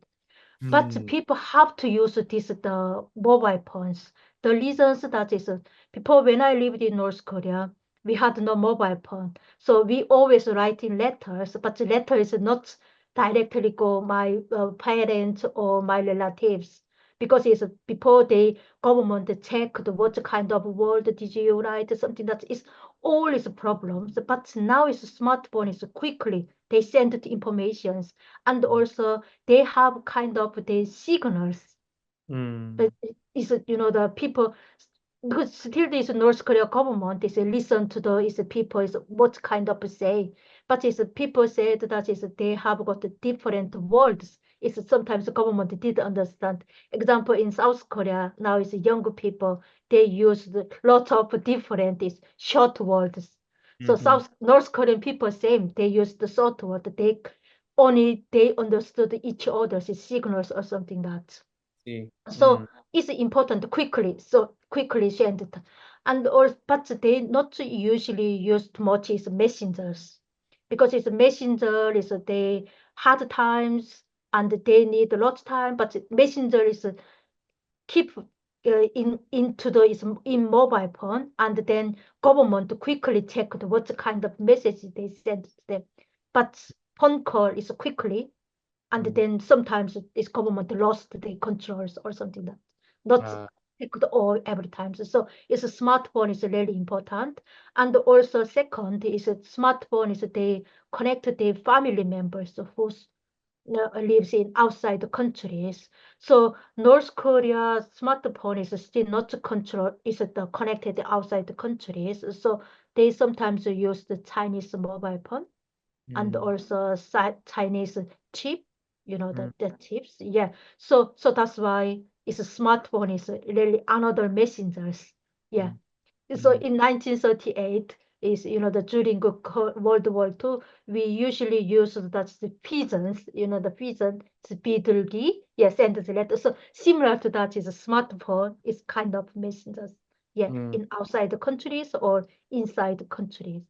But people have to use the mobile phones. The reasons that is before when I lived in North Korea, we had no mobile phone. So we always writing letters, but the letter is not directly go my parents or my relatives. Because it's before the government check what kind of word did you write, something that is always problems. But now it's smartphone is quickly they send the informations, and also they have kind of the signals. But it's the people because still this North Korea government is listen to the people is what kind of say, but it's people said that is they have got different words. It's sometimes the government didn't understand. Example in South Korea now is young people they use the lot of different is short words. So North Korean people same they use the short word. They understood each other's signals or something that. See. So it's important quickly send it. And or but they not usually used much is messengers because it's messenger is they hard times and they need a lot of time, but messenger is keep into the is in mobile phone, and then government quickly check what kind of message they send them. But phone call is quickly, and then sometimes this government lost the controls or something that not it could all every time. So it's a smartphone is really important. And also second is a smartphone is they connect the family members who lives in outside the countries. So North Korea smartphone is still not control is the connected outside the countries. So they sometimes use the Chinese mobile phone and also Chinese chip, the chips. Yeah. So that's why it's a smartphone is really another messengers. Yeah. So in 1938 is during World War II, we usually use that's the pigeons, the pigeon, the 비둘기, send the letter. So similar to that is a smartphone is kind of messengers. Yeah, in outside the countries or inside the countries.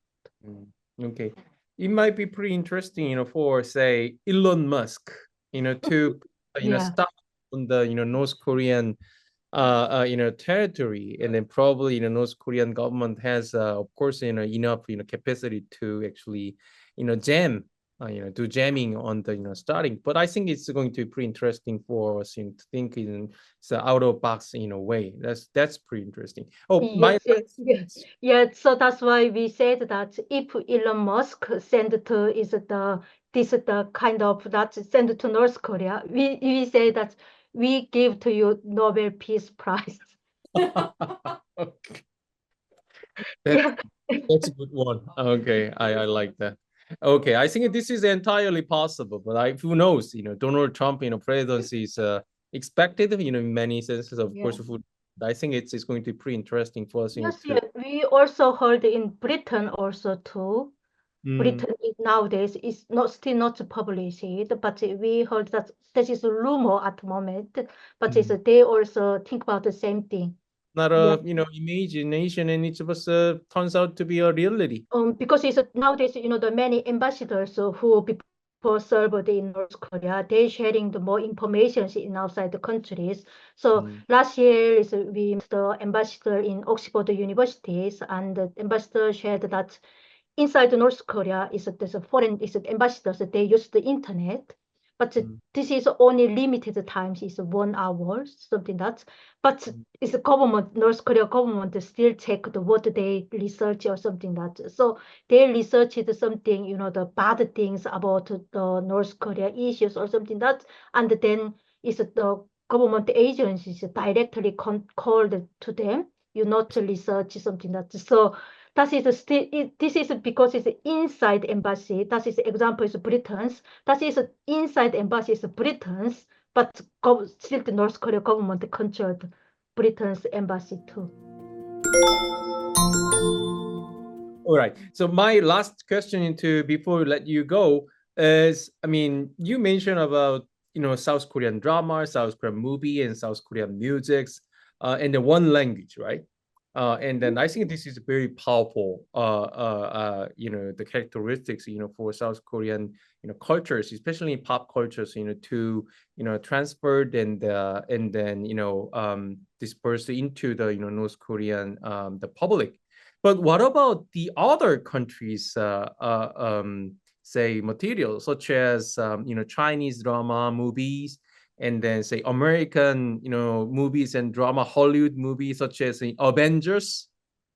Okay. It might be pretty interesting, for say Elon Musk, to Yeah. start on the North Korean territory, and then probably North Korean government has of course enough capacity to actually jam do jamming on the starting. But I think it's going to be pretty interesting for us to think in out of box in a way. That's pretty interesting. Oh, Yes. So that's why we said that if Elon Musk send to this kind of that send to North Korea, we say that we give to you Nobel Peace Prize. Okay. That's a good one. Okay, I like that. Okay, I think this is entirely possible, but who knows? Donald Trump, presidency is expected, in many senses, of course. I think it's going to be pretty interesting for us. Yes, we also heard in Britain also too. Britain nowadays is still not published, but we heard that this is a rumor at the moment. But they also think about the same thing. Not a imagination, and it was turns out to be a reality. Because it's nowadays the many ambassadors who before served in North Korea, they sharing the more information in outside the countries. So last year we met the ambassador in Oxford universities, and the ambassador shared that inside North Korea there's a foreign ambassadors, they use the internet, but this is only limited times, is 1 hour, something that. But it's government, North Korea government still check what they research or something that. So they researched something, the bad things about the North Korea issues or something that, and then is the government agencies directly called to them, not research something that. So that is still, this is because it's inside embassy. That is example is Britain's. That is inside embassy is Britain's, but still the North Korea government controlled Britain's embassy too. All right. So my last question before we let you go is, you mentioned about South Korean drama, South Korean movie, and South Korean musics, and the one language, right? And then I think this is very powerful, the characteristics, for South Korean, cultures, especially pop cultures, to, transferred and then, dispersed into the, North Korean, the public. But what about the other countries, say materials such as, Chinese drama, movies, and then say American, movies and drama, Hollywood movies such as Avengers,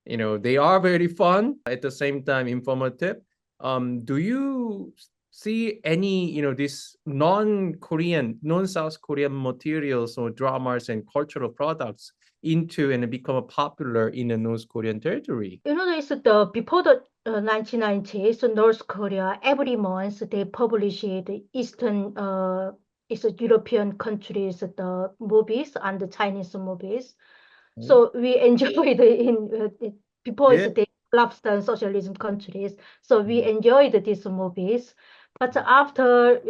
they are very fun, at the same time informative. Do you see any, this non-Korean, non-South Korean materials or dramas and cultural products into and become popular in the North Korean territory? It's before the 1990s, so North Korea, every month they publish the Eastern it's European countries, the movies and the Chinese movies. So we enjoyed before the collapsed and socialism countries. So we enjoyed these movies. But after,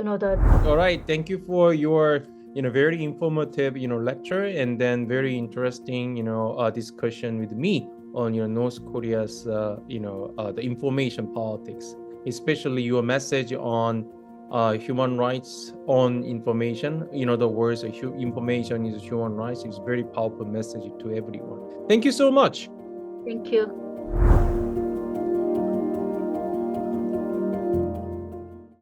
All right. Thank you for your, very informative, lecture, and then very interesting, discussion with me on, North Korea's, the information politics, especially your message on human rights on information. The words information is human rights is very powerful message to everyone. Thank you so much. Thank you.